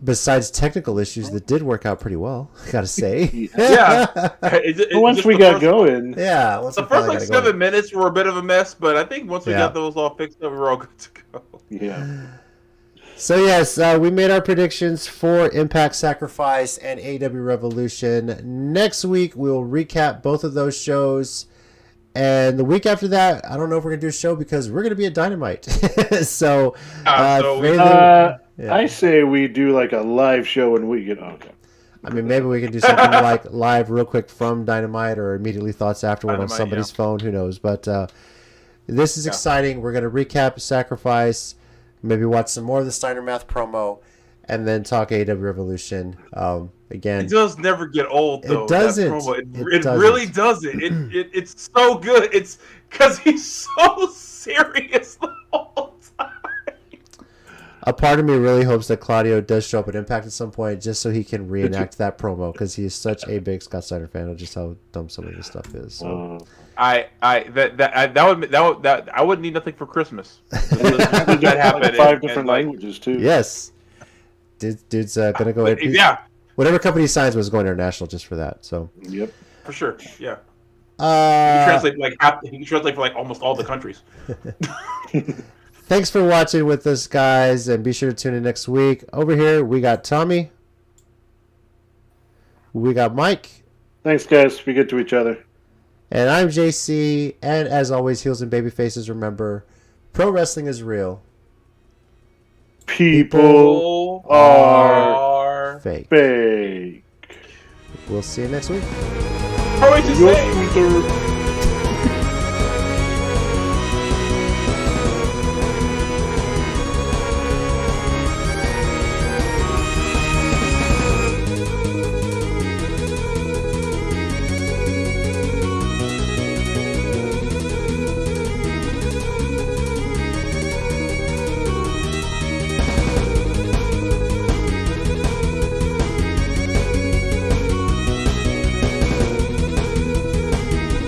Besides technical issues that did work out pretty well, I gotta say. Yeah. Once we got going. Yeah. The first 7 minutes were a bit of a mess, but I think once we got those all fixed up, we were all good to go. Yeah. So yes, we made our predictions for Impact Sacrifice and AEW Revolution. Next week we will recap both of those shows, and the week after that, I don't know if we're gonna do a show because we're gonna be at Dynamite. So, I say we do like a live show and we get okay. I mean, maybe we can do something like live real quick from Dynamite or immediately thoughts afterward on somebody's phone. Who knows? But this is exciting. We're gonna recap Sacrifice. Maybe watch some more of the Steiner Math promo, and then talk AEW Revolution. Again, it does never get old, though. It doesn't. It really doesn't. It's so good. It's because he's so serious the whole time. A part of me really hopes that Claudio does show up at Impact at some point, just so he can reenact that promo, because he is such a big Scott Steiner fan of just how dumb some of this stuff is. So. I wouldn't need nothing for Christmas. That happened 5 different languages too. Yes, dude's gonna go. Whatever company he signs was going international just for that. So. Yep. For sure. Yeah. He can translate for like almost all the countries. Thanks for watching with us, guys, and be sure to tune in next week. Over here, we got Tommy. We got Mike. Thanks, guys. Be good to each other. And I'm JC, and as always, heels and baby faces, remember, pro wrestling is real. People are fake. Fake. We'll see you next week. How are you saying?